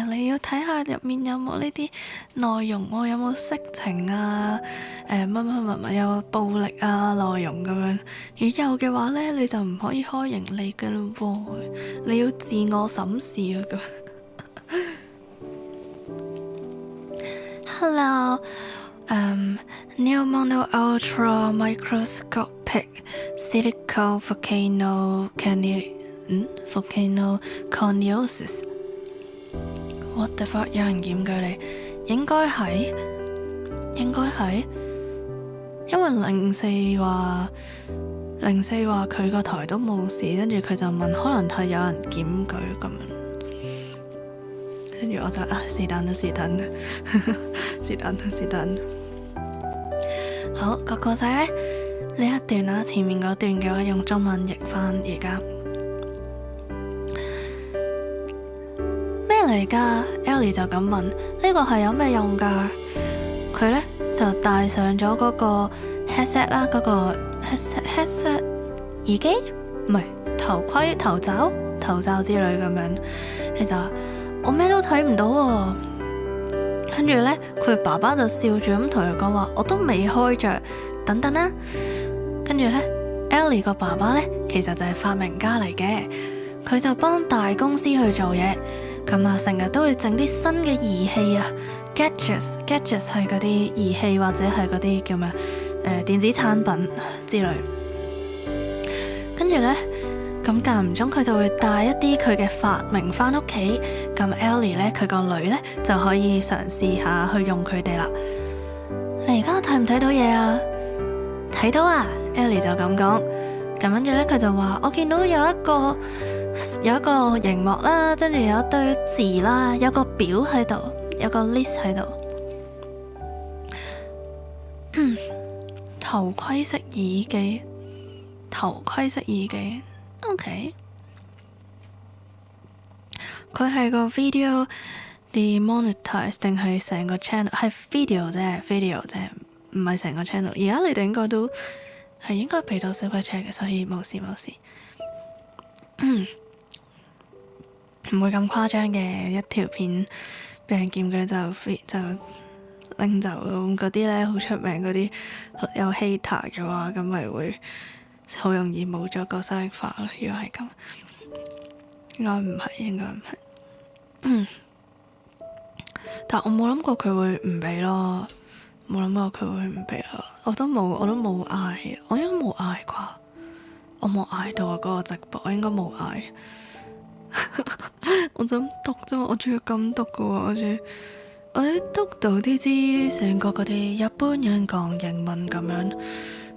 你要睇下入面有冇呢啲內容喎，有冇色情啊，乜有冇暴力啊內容咁樣，如果有嘅話呢，你就唔可以開盈利㗎咯喎，你要自我審視啊咁。Hello。Pneumono ultra microscopic silico volcano coniosis. What the fuck？ 有人檢舉你？應該係，因為04話佢個台都冇事，跟住佢就問可能係有人檢舉咁樣，跟住我就是但。好，個故仔呢一段啦，前面嗰段嘅話用中文譯翻而家。咩嚟㗎 ？Ellie 就咁問，呢個係有咩用㗎？佢呢就戴上咗嗰個 headset 啦，嗰個 headset 耳機，唔係頭盔、頭罩之類咁樣。佢就話我咩都睇唔到喎。跟住呢，佢爸爸就笑住咁同佢講話，我都未開着，等等啦。跟住呢 Ellie 個爸爸呢，其實就係發明家嚟嘅，佢就幫大公司去做嘢，咁啊成日都會整啲新嘅儀器啊 gadgets 係嗰啲儀器或者係嗰啲叫咩電子產品之類。跟住呢，咁間唔中佢就會帶一啲佢嘅發明返屋企，咁 Ellie 呢，佢個女呢，就可以嘗試下去用佢哋啦。你而家睇唔睇到嘢啊？睇到啊 Ellie 就咁講。咁跟住呢，佢就話我見到有一個熒幕啦，跟住有一堆字啦，有個表喺度，有個 list 喺度。頭盔式耳機OK， 佢係個 video demonetize 定係成個 channel？ 係 video 啫，唔係成個 channel。而家你哋應該都係應該俾到 super chat 嘅，所以冇事。唔會咁誇張嘅，一條片俾人檢舉就拎走咁嗰啲呢，好出名嗰啲有 hater 嘅話，咁咪會好容易冇咗個收益化咯。如果係咁，應該唔係。但我冇諗過佢會唔俾咯，我都冇嗌，我應該冇嗌啩，我冇嗌到啊！嗰個直播我應該冇嗌，我就咁讀啫嘛，我仲要咁讀噶喎，我讀到啲字成個嗰啲日本人講英文咁樣，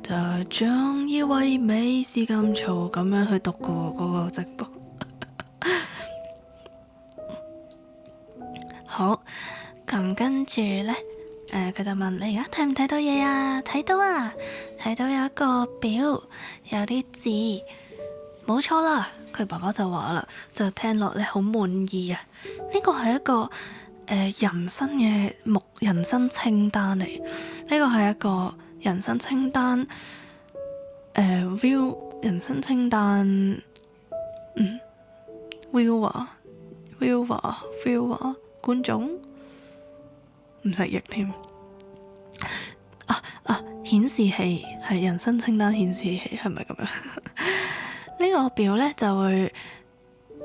就仲以為美是咁嘈咁樣去讀噶喎嗰個直播。好，咁跟住呢，佢就問你而家睇唔睇到嘢啊？睇到啊，睇到有一個表，有啲字，冇錯啦。佢爸爸就話啦，就聽落咧好滿意啊。呢個係一個人生清單嚟，呢個係一個人生清單view 人生清單viewer 觀眾唔識譯添顯示器係人生清單顯示器係咪咁樣？呢個表呢就會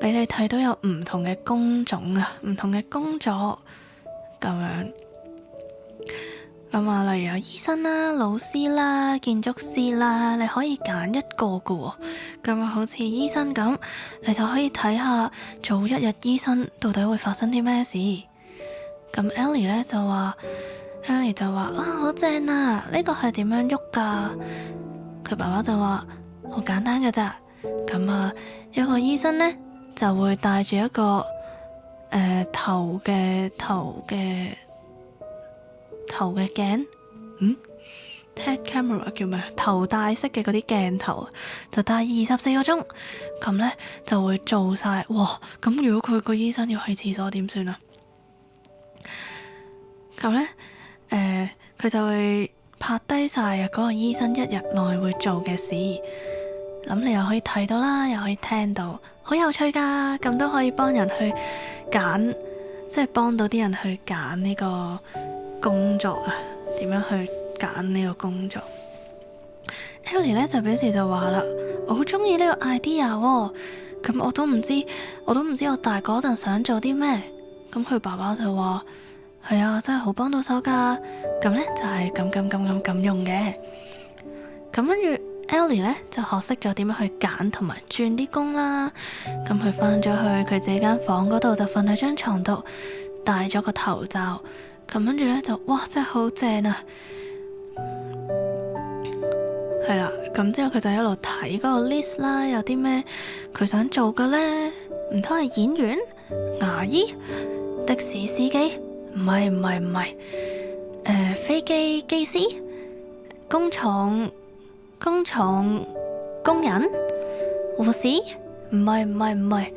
俾你睇到有唔同嘅工種啊，唔同嘅工作咁樣。咁啊，例如有醫生啦、老師啦、建築師啦，你可以揀一個㗎喎。咁啊，好似醫生咁，你就可以睇下做一日醫生到底會發生啲咩事。咁 Ellie 就話好正啊！呢個係點樣喐㗎？佢爸爸就話好簡單㗎咋。咁啊，一個醫生呢就會戴住一個頭嘅鏡，head camera 叫咩？頭戴式嘅嗰啲鏡頭，就戴24個鐘，咁呢就會做晒。哇！咁如果佢個醫生要去廁所點算啊？咁呢，佢就會拍低晒嗰個醫生一日內會做嘅事，咁你又可以睇到啦，又可以聽到，好有趣噶。咁都可以幫人去揀，即係幫到啲人去揀呢個工作啊，點樣去揀呢個工作。Ellie 呢就表示就話啦，我好中意呢個 idea 喎，咁我都唔知我大個嗰陣想做啲咩。咁佢爸爸就話係啊，真係好幫到手噶。咁呢就係咁用嘅。咁跟住 Ellie 呢就學識咗點樣去揀同埋轉啲工啦。咁佢返咗去佢自己間房嗰度，就瞓喺張床度，戴咗個頭罩。咁跟住呢就哇，真係好正啊！係啦，咁之後佢就一路睇嗰個 list 啦，有啲咩佢想做嘅呢？唔通係演員、牙醫、的士司機？唔係，飛機機師、工廠工人、護士？唔係，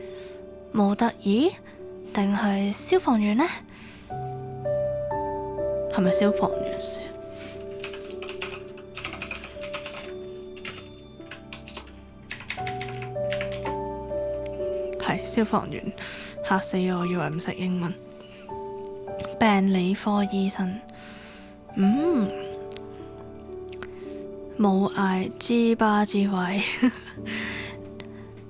模特兒定係消防員呢？係咪消防員先？係消防員，嚇死我，以為唔識英文。病理科醫生，無涯之吧之位，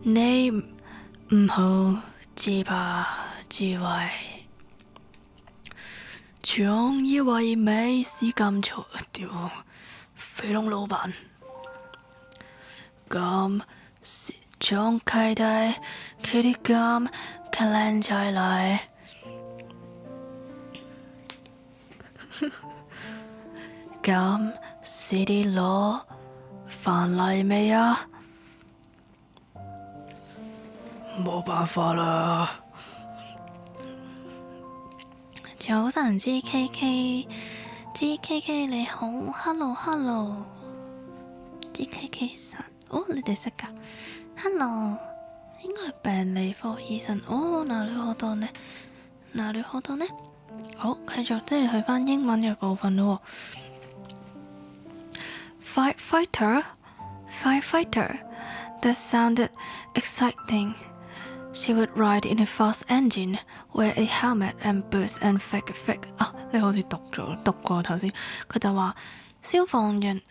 你唔好之吧之位，仲以為美是咁錯掉，飛龍老闆，咁是仲契弟佢啲咁嘅靚仔嚟。咁是啲攞飯嚟未啊？冇辦法啦。早晨 GKK 你好 ，Hello GKK 神，你哋識㗎 ？Hello， 應該係病理科醫生。那你好多呢？好，繼續即係去返英文嘅部分咯。Firefighter, that sounded exciting. She would ride in a fast engine, wear a helmet and boots and fake. 你好似讀過頭先，佢就話消防員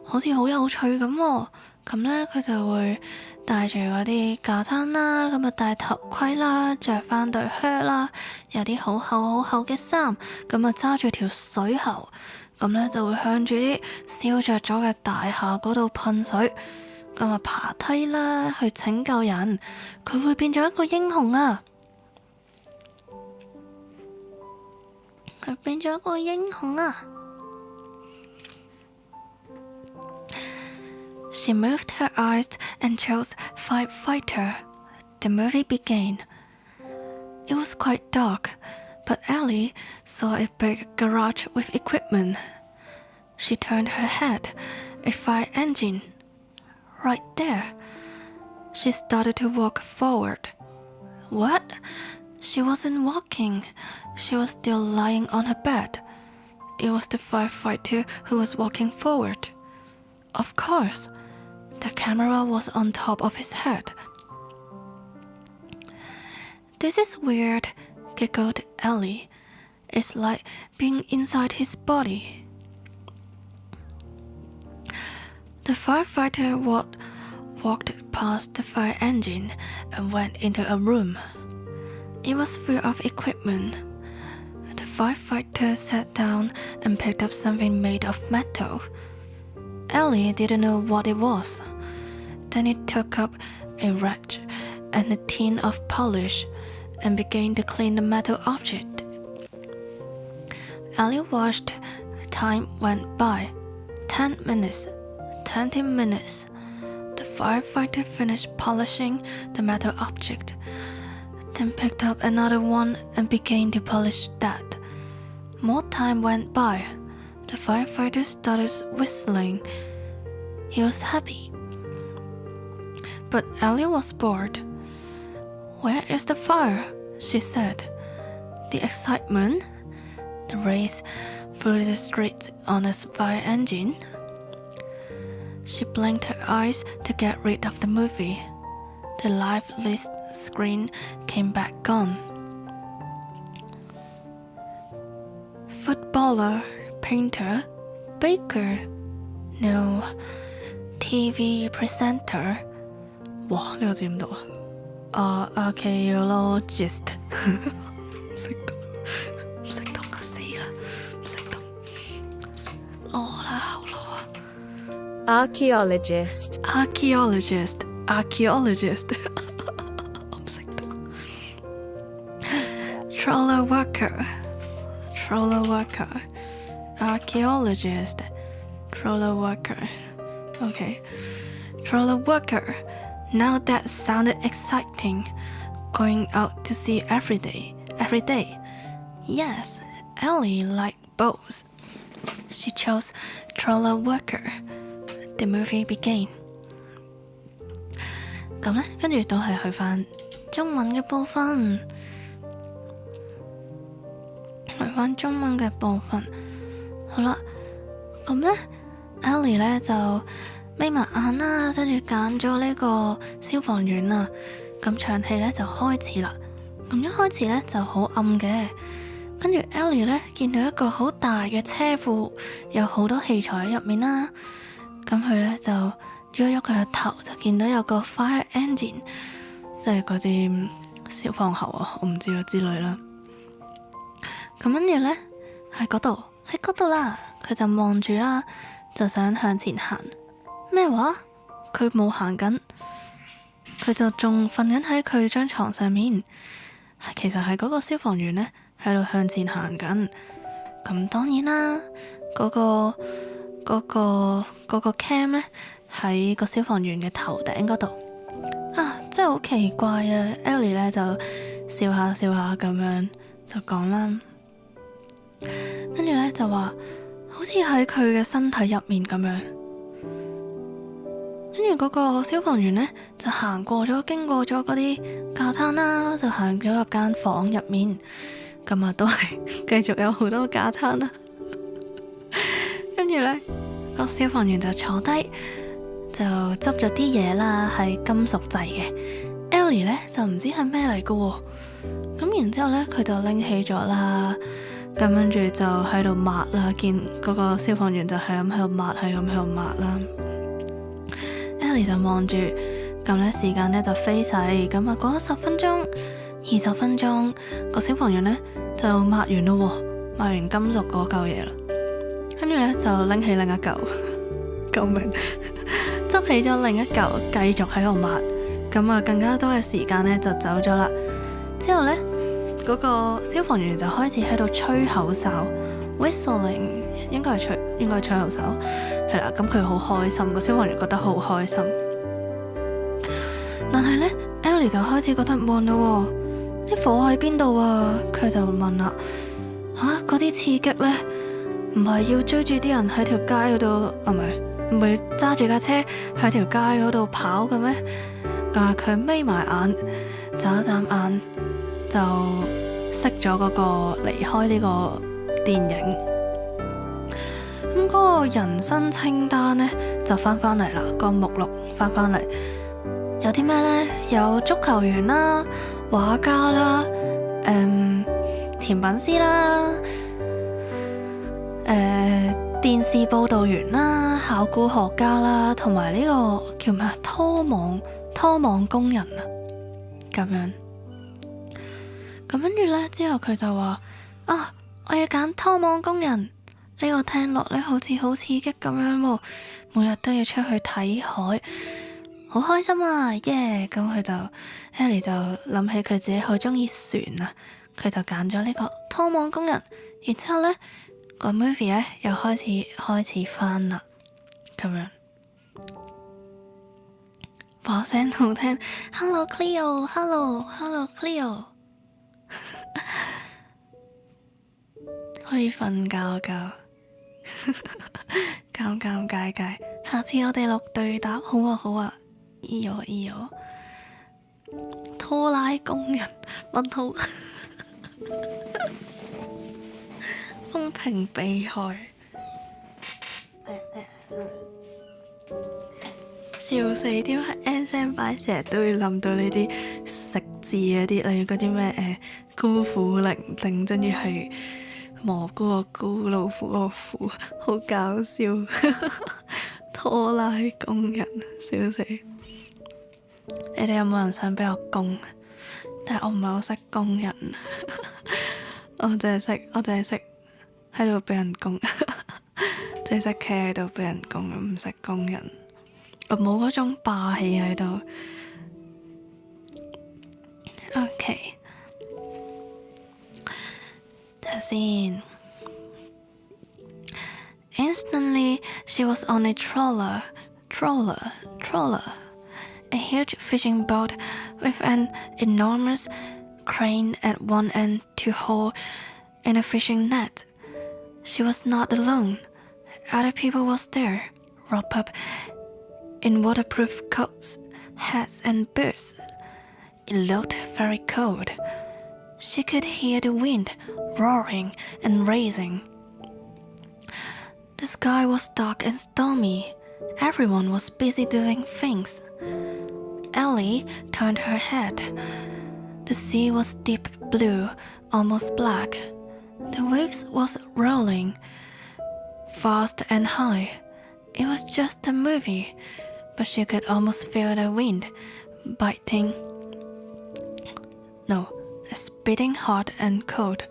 好似好有趣咁喎。咁呢，佢就會戴住嗰啲架撐啦，咁啊戴頭盔啦，着翻對靴啦，有啲好厚嘅衫，咁啊揸住條水喉，咁呢就會向住啲燒着咗嘅大廈嗰度噴水，咁啊爬梯啦去拯救人，佢會變咗一個英雄啊！佢變咗一個英雄啊！She moved her eyes and chose Firefighter. The movie began. It was quite dark, but Ellie saw a big garage with equipment. She turned her head. A fire engine. Right there. She started to walk forward. What? She wasn't walking. She was still lying on her bed. It was the firefighter who was walking forward. Of course. The camera was on top of his head. This is weird, giggled Ellie. It's like being inside his body. The firefighter walked past the fire engine and went into a room. It was full of equipment. The firefighter sat down and picked up something made of metal. Ellie didn't know what it was. Then he took up a wrench and a tin of polish and began to clean the metal object. Ellie watched. Time went by. 10 minutes. 20 minutes. The firefighter finished polishing the metal object, then picked up another one and began to polish that. More time went by. The firefighter started whistling. He was happy. But Ellie was bored. Where is the fire? She said. The excitement? The race through the streets on a fire engine? She blinked her eyes to get rid of the movie. The live list screen came back on. Footballer, painter, baker. No, TV presenter. 哇，呢個字點讀啊？Archaeologist 唔識讀啊！死啦，唔識讀。攞啦，好攞啊！Archaeologist 我唔識讀。Troller worker Archaeologist Troller worker Okay Troller worker Now that sounded exciting. Going out to sea every day. Yes, Ellie liked both. She chose Troller worker. The movie began. 咁呢，跟住都係去返中文嘅部分。好啦，咁呢 Ellie 呢就眯埋眼啦，跟住揀咗呢個消防員啦。咁場戲呢就開始啦。咁一開始呢就好暗嘅，跟住 Ellie 呢見到一個好大嘅車庫，有好多器材喺入面啦。咁佢呢就喐佢個頭，就見到有個 fire engine， 即係嗰啲消防喉啊，我唔知之類啦。咁跟住呢喺嗰度啦，佢就望住啦，就想向前行。咩話？佢冇行緊，佢就仲瞓緊喺佢張床上面。其實係嗰個消防員呢喺度向前行緊。咁當然啦，嗰個 cam 呢喺個消防員嘅頭頂嗰度。真係好奇怪啊 ！Ellie 呢就笑下咁樣就講啦，跟住呢就話好似喺佢嘅身體入面咁樣。跟住嗰個消防員呢就經過咗嗰啲架撐啦，就行咗入間房入面。咁都係繼續有好多架撐啦。跟住呢個消防員就坐低，就執咗啲嘢啦，係金屬製嘅。Ellie 呢就唔知係咩嚟嘅喎。咁然之後呢，佢就拎起咗啦，咁跟住就喺度抹啦。見嗰個消防員就係咁喺度抹啦。Ellie 就望住，咁呢時間呢就飛逝。咁過咗10分鐘、20分鐘，個消防員呢就抹完咯喎，抹完金屬嗰嚿嘢啦。跟住呢就拎起另一嚿，救命！執起咗另一嚿，繼續喺度抹。咁更加多嘅時間呢就走咗啦。之後呢，嗰個消防員就開始喺度吹口哨 ，whistling 應該係吹口哨，係啦。咁佢好開心，個消防員覺得好開心。但係呢 Ellie 就開始覺得悶啦喎，啲火喺邊度啊？佢就問啦。嗰啲刺激呢，唔係要追住啲人喺條街嗰度，唔係揸住架車喺條街嗰度跑嘅咩？但係佢眯埋眼，眨一眨眼就熄咗嗰個離開呢個電影。咁嗰個人生清單呢，就翻嚟啦，個目錄翻嚟，有啲咩呢？有足球員啦、畫家啦、甜品師啦、電視報導員啦、考古學家啦，同埋呢個叫咩拖網工人啊，咁樣。咁跟住呢，之後佢就話我要揀拖網工人，呢個聽落呢好似好刺激咁樣喎，每日都要出去睇海，好開心啊耶！咁佢就 Ellie 就諗起佢自己好中意船啊，佢就揀咗呢個拖網工人。然之後呢個 movie 呢又開始翻啦，咁樣把聲好聽。Hello Cleo，Hello Cleo， 可以瞓覺尷尬。下次我哋錄對答，好啊。咿唷拖拉工人問號風評被害，笑死！點解 N-Senpai 成日都會諗到呢啲食字嗰啲，例如嗰啲咩孤苦伶仃，跟住係蘑菇個菇，老虎個虎，好搞笑。拖拉工人，笑死！你哋有冇人想俾我供？但係我唔係好識供人，我淨係識喺度俾人供，淨係識企喺度俾人供，唔識供人。我冇嗰種霸氣喺度。OK， 睇下先。Instantly, she was on a trawler, a huge fishing boat with an enormous crane at one end to haul in a fishing net. She was not alone. Other people was there, wrapped up in waterproof coats, hats and boots. It looked very cold. She could hear the wind roaring and racing. The sky was dark and stormy. Everyone was busy doing things. Ellie turned her head. The sea was deep blue, almost black. The waves was rolling fast and high. It was just a movie, but she could almost feel the wind spitting hot and cold.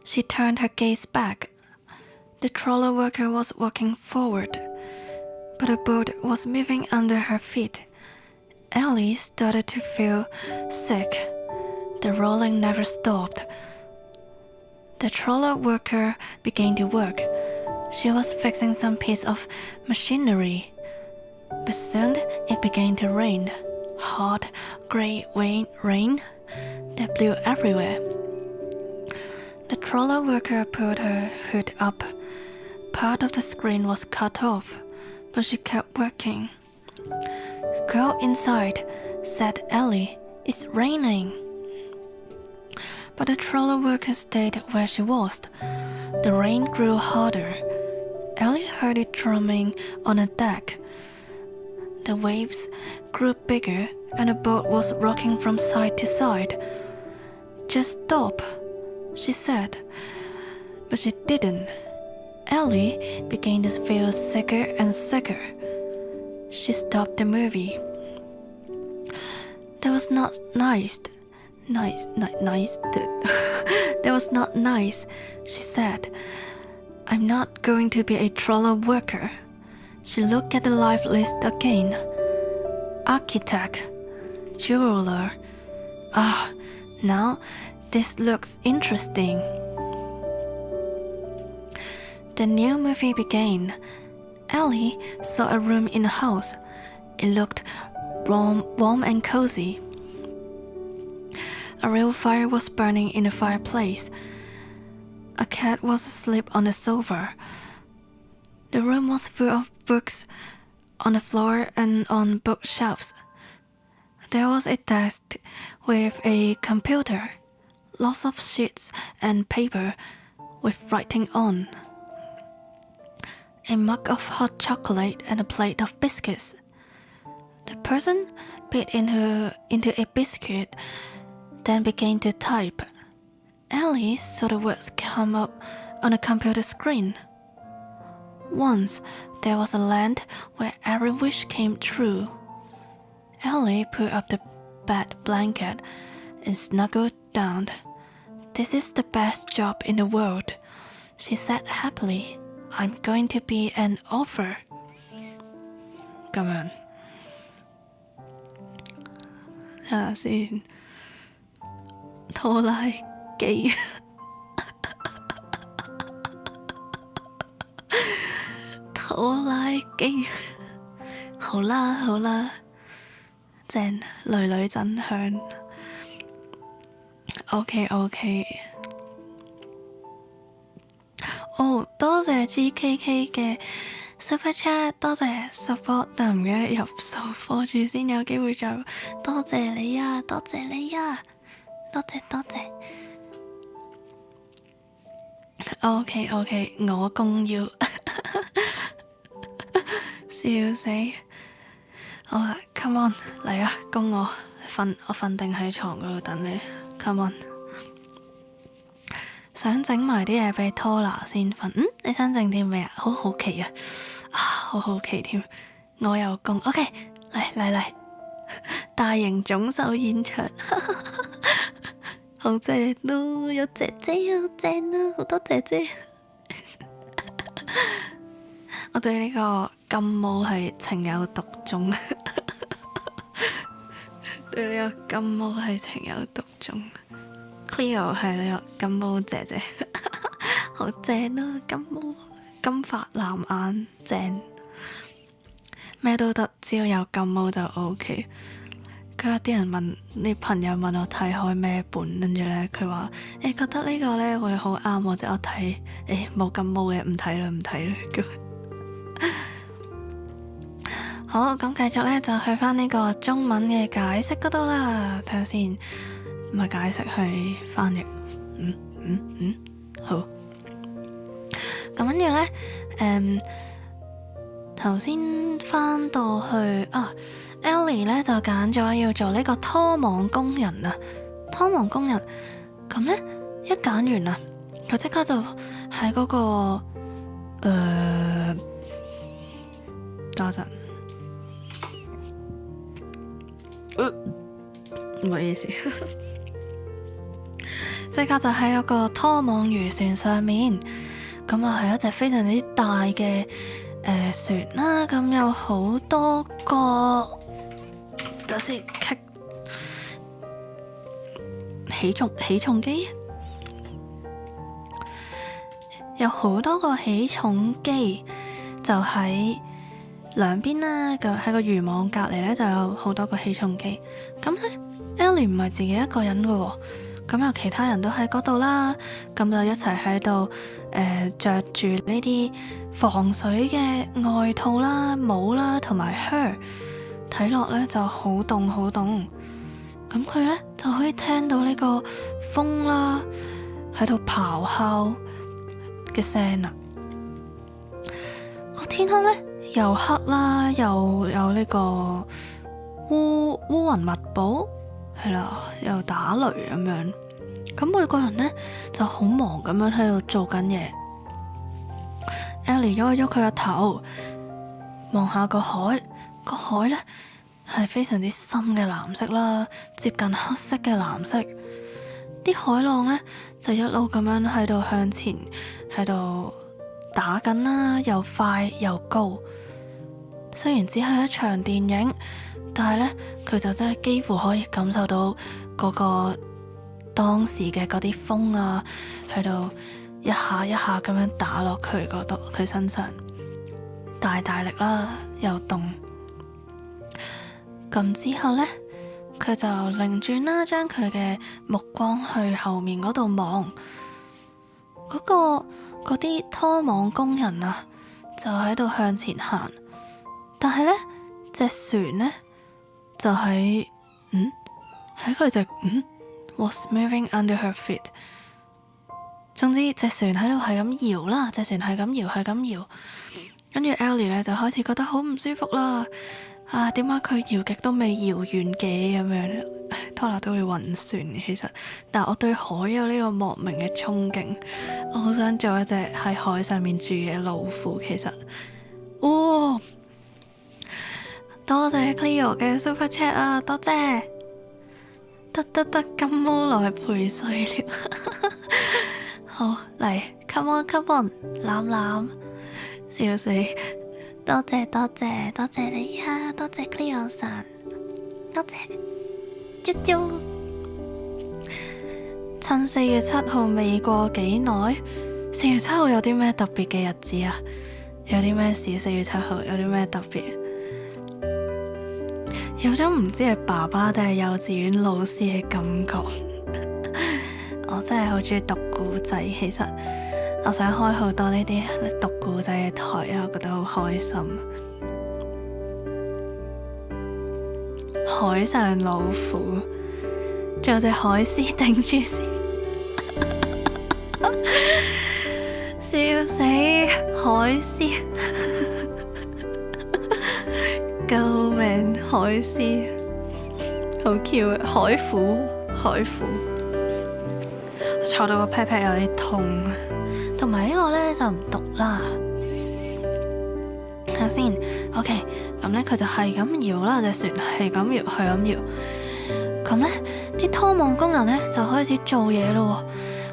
She turned her gaze back. The trawler worker was walking forward, but the boat was moving under her feet. Ellie started to feel sick. The rolling never stopped. The trawler worker began to work. She was fixing some piece of machinery. But soon it began to rain. Hot, grey rain that blew everywhere. The trawler worker pulled her hood up. Part of the screen was cut off, but she kept working. Go inside, said Ellie. It's raining. But the trawler worker stayed where she was. The rain grew harder. Ellie heard it drumming on the deck. The waves grew bigger and the boat was rocking from side to side. Just stop, she said, but she didn't. Ellie began to feel sicker and sicker. She stopped the movie. That was not nice. That was not nice, she said. I'm not going to be a trawler worker. She looked at the life list again. Architect, jeweler. Now this looks interesting. The new movie began. Ellie saw a room in the house. It looked warm and cozy. A real fire was burning in the fireplace. A cat was asleep on the sofa. The room was full of books on the floor and on bookshelves. There was a desk with a computer, lots of sheets and paper with writing on, a mug of hot chocolate and a plate of biscuits. The person bit into a biscuit, then began to type. Ellie saw the words come up on the computer screen. Once, there was a land where every wish came true. Ellie put up the bed blanket and snuggled down. This is the best job in the world, she said happily. I'm going to be an author. 咁樣，睇下先，拖拉機。拖拉機，好啦好啦，正女女真香。OK， 多謝 GKK 嘅 Super Chat， 多謝 support， 但唔記得入數課住先有機會再。多謝你啊，多謝你啊，多謝。OK， 我公要。笑死！好啦 ，come on 嚟啊，供我瞓定喺床嗰度等你 ，come on。想整埋啲嘢俾拖拿先瞓，你想整啲咩啊？好好奇啊，好好奇添。我有供 ，OK， 嚟，大型總秀現場，好正咯，有姐姐好正啊，好多姐姐。我對呢個金毛係情有獨鍾，對呢個金毛係情有獨鍾。Cleo 係呢個金毛姐姐，好正啊！金毛金髮藍眼正，咩都得，只要有金毛就 OK。佢有啲人問，啲朋友問我睇開咩本，跟住咧佢話覺得呢個咧會好啱我，我睇冇金毛嘅唔睇啦咁。好，咁繼續咧就去翻呢個中文嘅解釋嗰度啦，睇下先，唔係解釋係翻譯，好。咁跟住咧，頭先翻到去Ellie 咧就揀咗要做呢個拖網工人啊，拖網工人，咁咧一揀完啦，佢即刻就喺嗰個多陣，唔好意思，即刻就喺嗰個拖網漁船上面，咁係一隻非常之大嘅船啦，咁有好多個，等先，起重機，有好多個起重機，就喺兩邊啦，喺個漁網隔離咧就有好多個起重機。咁咧 Ellie 唔係自己一個人嘅喎，咁有其他人都喺嗰度啦，咁就一齊喺度着住呢啲防水嘅外套啦、帽啦同埋靴，睇落咧就好凍好凍。咁佢咧就可以聽到呢個風啦喺度咆哮嘅聲啦。個天空咧又黑啦，又有呢個烏雲密佈，係啦，又打雷咁樣。咁每個人咧就好忙咁樣喺度做緊嘢。Ellie 喐一喐佢個頭，望下個海，個海咧係非常之深嘅藍色啦，接近黑色嘅藍色。啲海浪咧就一路咁樣喺度向前，喺度打緊啦，又快又高。雖然只係一場電影，但係咧佢就真係幾乎可以感受到嗰個當時嘅嗰啲風啊，喺度一下一下咁樣打落佢身上，大力啦，又凍。咁之後咧，佢就擰轉啦，將佢嘅目光去後面嗰度望，嗰啲拖網工人啊，就喺度向前行，但係呢隻船呢，就喺佢隻was moving under her feet。總之隻船喺度係咁搖啦，隻船係咁搖，跟住 Ellie 咧就開始覺得好唔舒服啦。點解佢搖極都未搖完嘅咁樣？拖拿都會暈船其實，但我對海有呢個莫名嘅憧憬，我好想做一隻喺海上面住嘅老虎。其實，多謝 Cleo 嘅 Super Chat 啊，多謝，得金毛來陪睡了。好嚟 ，come on，攬攬，笑死！多謝你啊，多謝 Cleo 神，多謝，啾啾。趁4月7號未過幾耐，4月7號有啲咩特別嘅日子啊？有啲咩事？4月7號有啲咩特別？有種唔知係爸爸定係幼稚園老師嘅感覺。我真係好中意讀故仔，其實我想開好多呢啲讀故仔嘅台啊，我覺得好開心。海上老虎，仲有隻海獅頂住先，笑死海獅！救命海獅，好 Q 啊！海虎，坐到個 pat pat 有啲痛，同埋呢個呢就唔讀啦。睇下先 ，OK， 咁呢佢就係咁搖啦，隻船係咁搖，咁呢啲拖網工人呢就開始做嘢咯。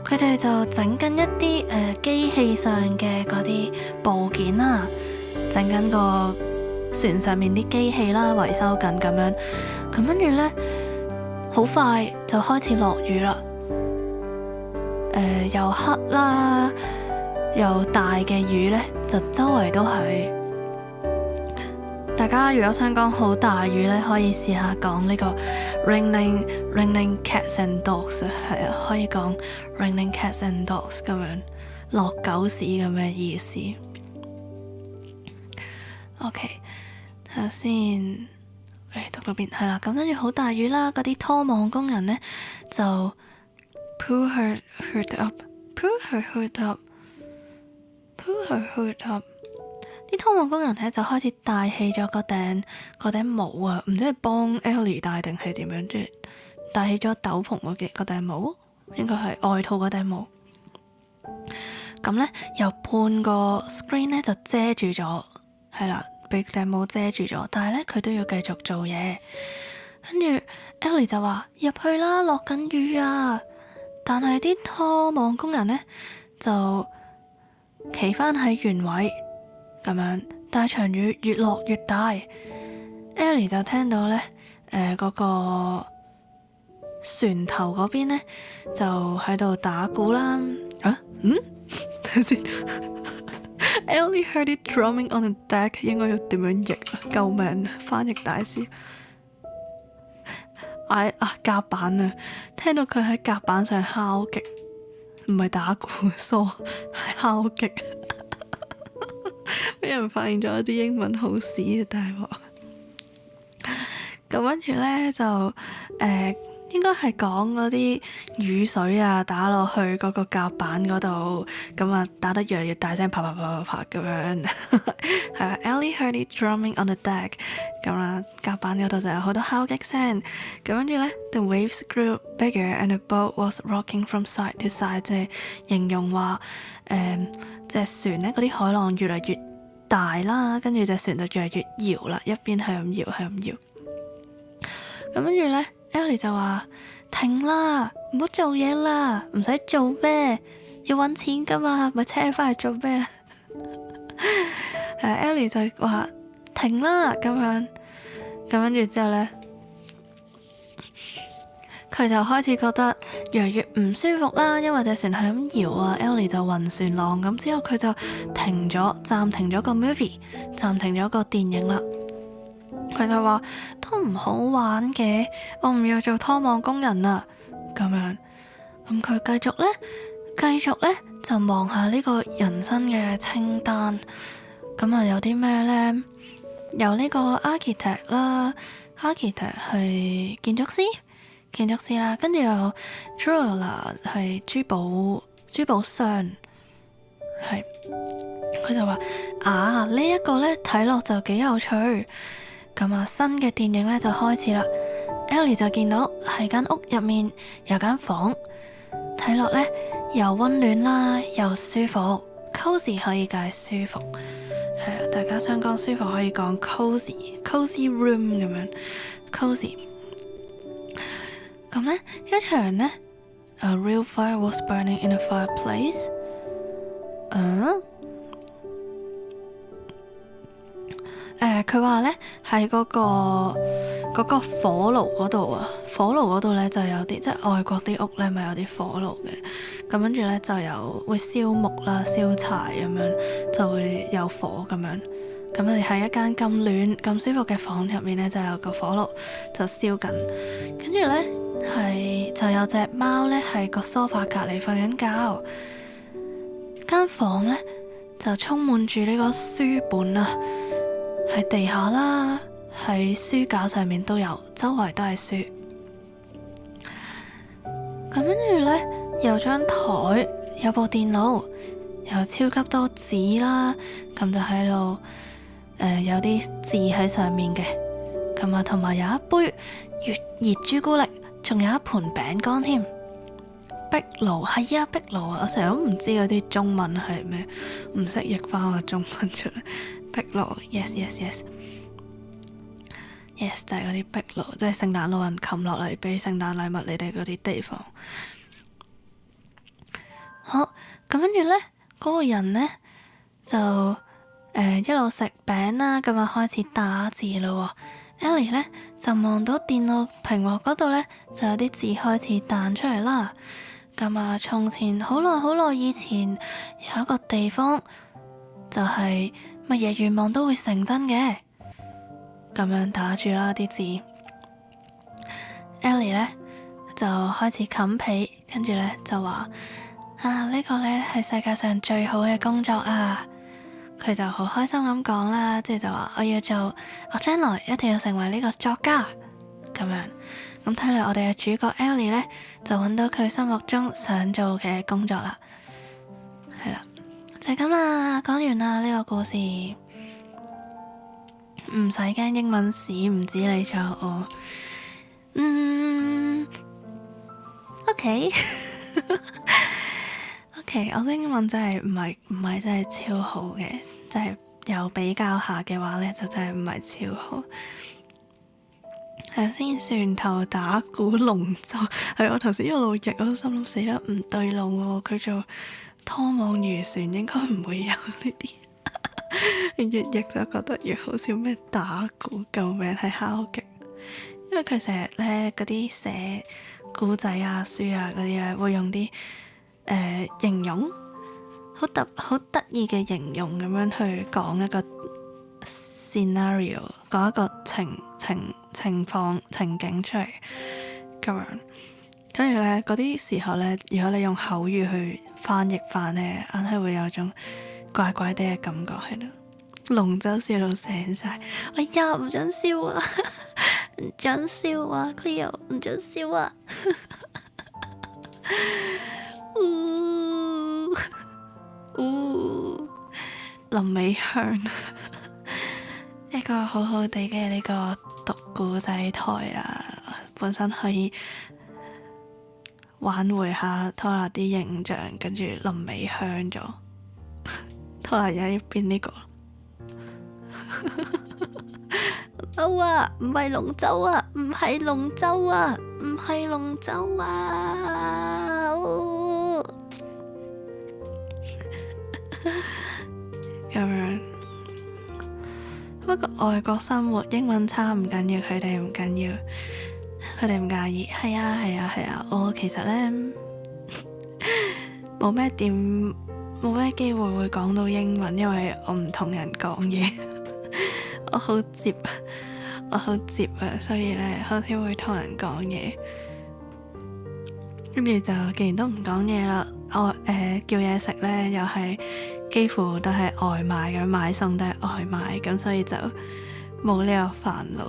佢哋就整緊一啲機器上嘅嗰啲部件啦，整緊個船上面啲機器啦，維修緊咁樣。咁跟住呢，好快就開始落雨啦。又黑啦，又大嘅雨呢，就周圍都係。大家如果想講好大雨呢，可以試下講呢個 raining cats and dogs， 係啊，可以講 raining cats and dogs 咁樣，落狗屎咁嘅意思。OK， 睇下先，讀到邊係啦，咁跟住好大雨啦，嗰啲拖網工人呢，就pull her hood up。啲拖網工人呢就開始戴起咗嗰頂帽啊，唔知係幫 Ellie 戴定係點樣，即係戴起咗斗篷嗰頂帽，應該係外套嗰頂帽。咁呢，由半個 screen 呢就遮住咗，係啦，俾頂帽遮住咗，但係呢，佢都要繼續做嘢。跟住 Ellie 就話入去啦，落緊雨啊！但係啲拖網工人呢，就企返喺原位咁樣，但係場雨越落越大。Ellie 就聽到呢，嗰個船頭嗰邊呢，就喺度打鼓啦。睇先，Ellie heard it drumming on the deck， 應該要點樣譯啊？救命！翻譯大師。甲板啊，聽到佢喺甲板上敲擊，唔係打鼓梳，係敲擊。俾人發現咗一啲英文好屎嘅大鑊。咁跟住呢，就應該係講嗰啲雨水啊打落去嗰個甲板嗰度，咁啊打得越嚟越大聲，啪咁樣。係啦，Ellie heard it drumming on the deck， 咁啦，甲板嗰度就有好多敲擊聲。咁跟住呢 the waves grew bigger and the boat was rocking from side to side， 即係形容話隻船呢嗰啲海浪越嚟越大啦，跟住隻船就越嚟越搖啦，一邊係咁搖。咁跟住呢 Ellie 就話停啦，唔好做嘢啦，唔使做咩，要搵錢噶嘛，咪車翻嚟做咩？Ellie 就話停啦咁樣，咁跟住之後呢，佢就開始覺得越嚟越唔舒服啦，因為隻船係咁搖啊。Ellie 就暈船浪咁，之後佢就暫停咗個 movie， 暫停咗個電影啦。佢就話都唔好玩嘅，我唔要做拖網工人啦。咁樣，咁佢繼續呢就望下呢個人生嘅清單。咁啊有啲咩呢？有呢個 architect 啦，architect 係建築師啦，跟住有 jeweler 係珠寶商，係佢就話呢一個呢睇落就幾有趣。咁啊新嘅電影呢就開始啦。Ellie 就見到喺間屋入面有間房，睇落呢又溫暖啦，又舒服。cozy 可以解舒服，係啊，大家想講舒服可以講 cozy room 咁樣 cozy。咁呢一場呢 A real fire was burning in a fireplace。佢話呢喺嗰個火爐嗰度啊，火爐嗰度呢就有啲，即係外國啲屋呢咪有啲火爐嘅，咁跟住呢就有會燒木啦、燒柴咁樣，就會有火咁樣。咁我哋喺一間咁暖咁舒服嘅房入面呢，就有個火爐就燒緊，跟住呢就有隻貓呢喺個梳化隔離瞓緊覺。間房呢就充滿住呢個書本啊，喺地下啦，喺書架上面都有，周圍都係書。咁跟住呢，有張台，有部電腦，有超級多紙啦，咁就喺度有啲字喺上面嘅。咁啊，同埋有一杯熱朱古力，仲有一盤餅乾添。壁爐係啊，壁爐啊，我成日都唔知嗰啲中文係咩，唔識譯翻個中文出嚟。壁爐 yes 就係嗰啲壁爐，即係聖誕老人冚落嚟俾聖誕禮物你哋嗰啲地方。好，咁跟住呢，嗰個人呢，就一路食餅啦，咁啊開始打字咯。Ellie 呢，就望到電腦屏幕嗰度呢，就有啲字開始彈出嚟啦。咁啊，從前好耐以前有一個地方，就係乜嘢願望都會成真嘅。咁樣打住啦啲字。Ellie 呢就開始冚被，跟住呢就話呢個呢係世界上最好嘅工作啊！佢就好開心咁講啦，即係就話我將來一定要成為呢個作家咁樣。咁睇嚟我哋嘅主角 Ellie 呢就揾到佢心目中想做嘅工作啦。係啦，就係咁啦，講完啦呢個故事。唔使驚英文屎唔止你錯我。OK， 我啲英文真係唔係真係超好嘅，即係有比較下嘅話呢，就真係唔係超好。係先，船頭打鼓龍舟，係我頭先一路譯，我心諗死啦，唔對路喎，佢做拖網漁船應該唔會有呢啲。越譯就覺得越好笑，咩打鼓，救命係敲擊。因為佢成日咧嗰啲寫古仔啊書啊嗰啲咧會用啲形容好得意嘅形容咁樣去講一個 scenario， 講一個情況情景出嚟咁樣。跟住咧嗰啲時候咧，如果你用口語去翻譯翻咧，硬係會有種怪怪哋嘅感覺喺度。龍舟笑到醒晒，哎呀唔准笑啊，唔准笑啊 Cleo 唔准笑啊。林美香一個好好地嘅呢個讀古仔台啊，本身可以挽回下拖拉啲形象，跟住林美香咗，拖拉而家要變呢個。好啊，唔係龍舟啊，唔係龍舟啊，唔係龍舟啊，咁樣。不過外國生活英文差唔緊要，佢哋唔緊要，佢哋唔介意。係啊，我其實呢冇咩機會會講到英文，因為我唔同人講嘢。我好接，我好接啊，所以咧好少會同人講嘢。跟住就既然都唔講嘢啦，我叫嘢食咧又係幾乎都係外賣咁，買餸都係外賣咁，所以就冇呢個煩惱。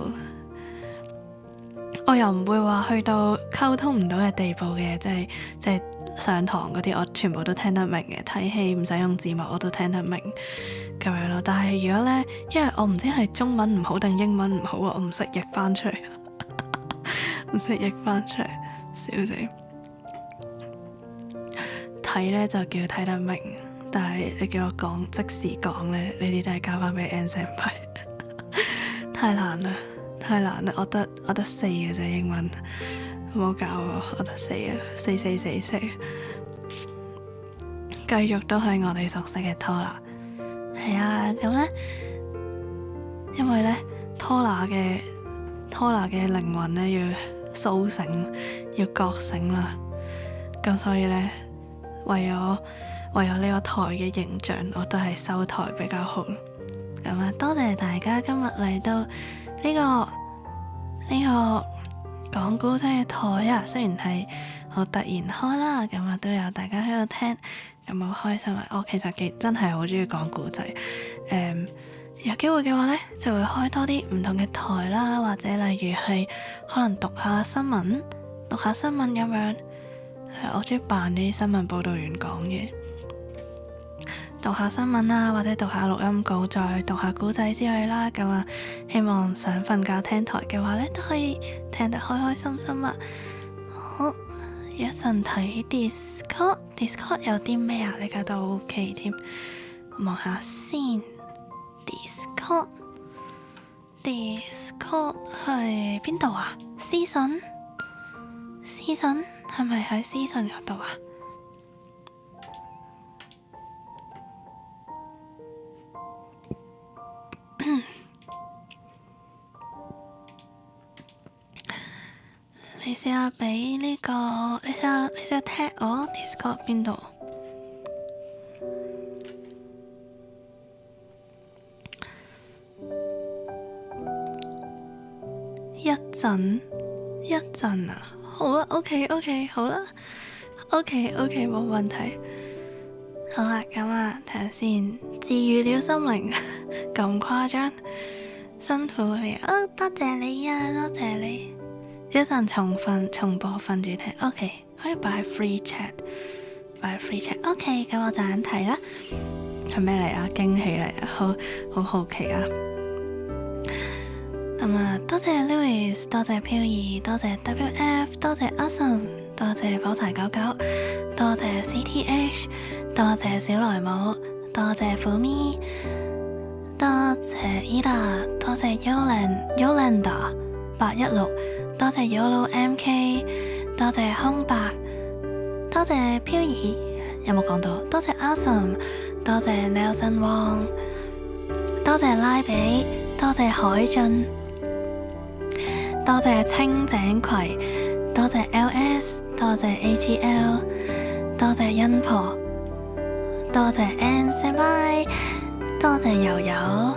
我又唔會話去到溝通唔到嘅地步嘅，即係上堂嗰啲我全部都聽得明嘅，睇戲唔使用字幕我都聽得明咁樣咯。但係如果呢，因為我唔知係中文唔好定英文唔好啊，我唔識譯翻出嚟，唔識譯翻出嚟，笑死。睇呢就叫睇得明，但係你叫我講即時講呢，呢啲都係交翻俾 N 先輩，太難啦。太難啦！我得4嘅啫，英文唔好搞我得4啊，4。繼續都係我哋熟悉嘅拖拿，係啊，咁呢，因為呢拖拿嘅靈魂呢要甦醒，要覺醒啦，咁所以呢，為咗呢個台嘅形象，我都係收台比較好。咁啊，多謝大家今日嚟到呢個講故仔嘅台啊，雖然係好突然開啦，咁啊都有大家喺度聽，咁好開心啊！我其實真係好中意講故仔，有機會嘅話呢，就會開多啲唔同嘅台啦，或者例如係可能讀下新聞咁樣，係我中意扮啲新聞報導員講嘢。讀下新聞啦，或者讀下錄音稿，再讀下古仔之類啦。咁啊，希望想瞓覺聽台嘅話呢，都可以聽得開開心心啊。好，一陣睇 Discord 有啲咩啊？你覺得 OK 添？望下先。Discord 係邊度啊？私信係咪喺私信嗰度啊？你試下俾呢個，你試下 tag 我 Discord 邊度？一陣啊，好啦 ，OK， 好啦 ，OK， 冇問題。好啦，咁啊，睇下先，治癒了心靈，咁誇張，辛苦你啊，多謝你啊，多謝你。一陣重播瞓住聽 ，OK， 可以擺 free chat，OK， 咁我就眼睇啦。係咩嚟啊？驚喜嚟啊！好奇啊！咁啊，多謝 Louis， 多謝飄兒，多謝 WF， 多謝 Awesome， 多謝火柴99，多謝 CTH， 多謝小萊姆，多謝苦咪，多謝 Ella， 多謝 Yolanda 816。多謝 Yolo MK， 多謝空白，多謝飄兒，有冇講到？多謝 Awesome， 多謝 Nelson Wong， 多謝拉比，多謝海俊，多謝清井葵，多謝 LS， 多謝 AGL， 多謝恩婆，多謝 N 先輩，多謝悠悠，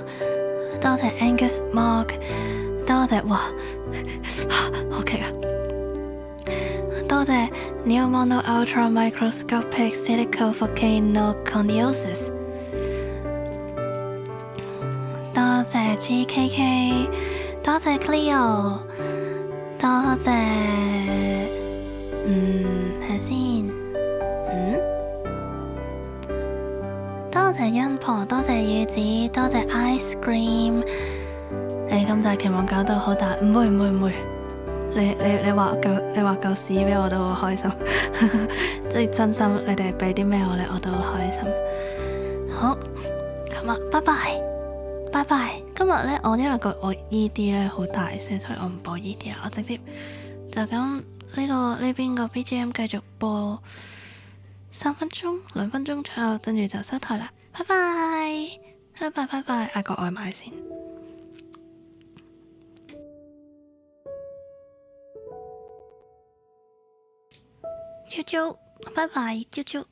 多謝 Angus Mark， 多謝哇好奇啊！多謝 New Mono Ultra Microscopic Silico Volcanoconiosis， 多謝 GKK， 多謝 Cleo， 多謝睇先，多謝恩婆，多謝雨子，多謝 Ice Cream。你咁大期望搞到好大，唔會，你畫嚿屎俾我都好開心，即係真心，你哋俾啲咩我咧，我都好開心。好，咁啊，拜拜。今日咧，我因為我 ED 咧好大聲，所以我唔播 ED 啦，我直接就咁呢邊個 BGM 繼續播3分鐘、2分鐘左右，跟住就收台啦。拜拜，嗌個外賣先。啾啾，拜拜，啾啾。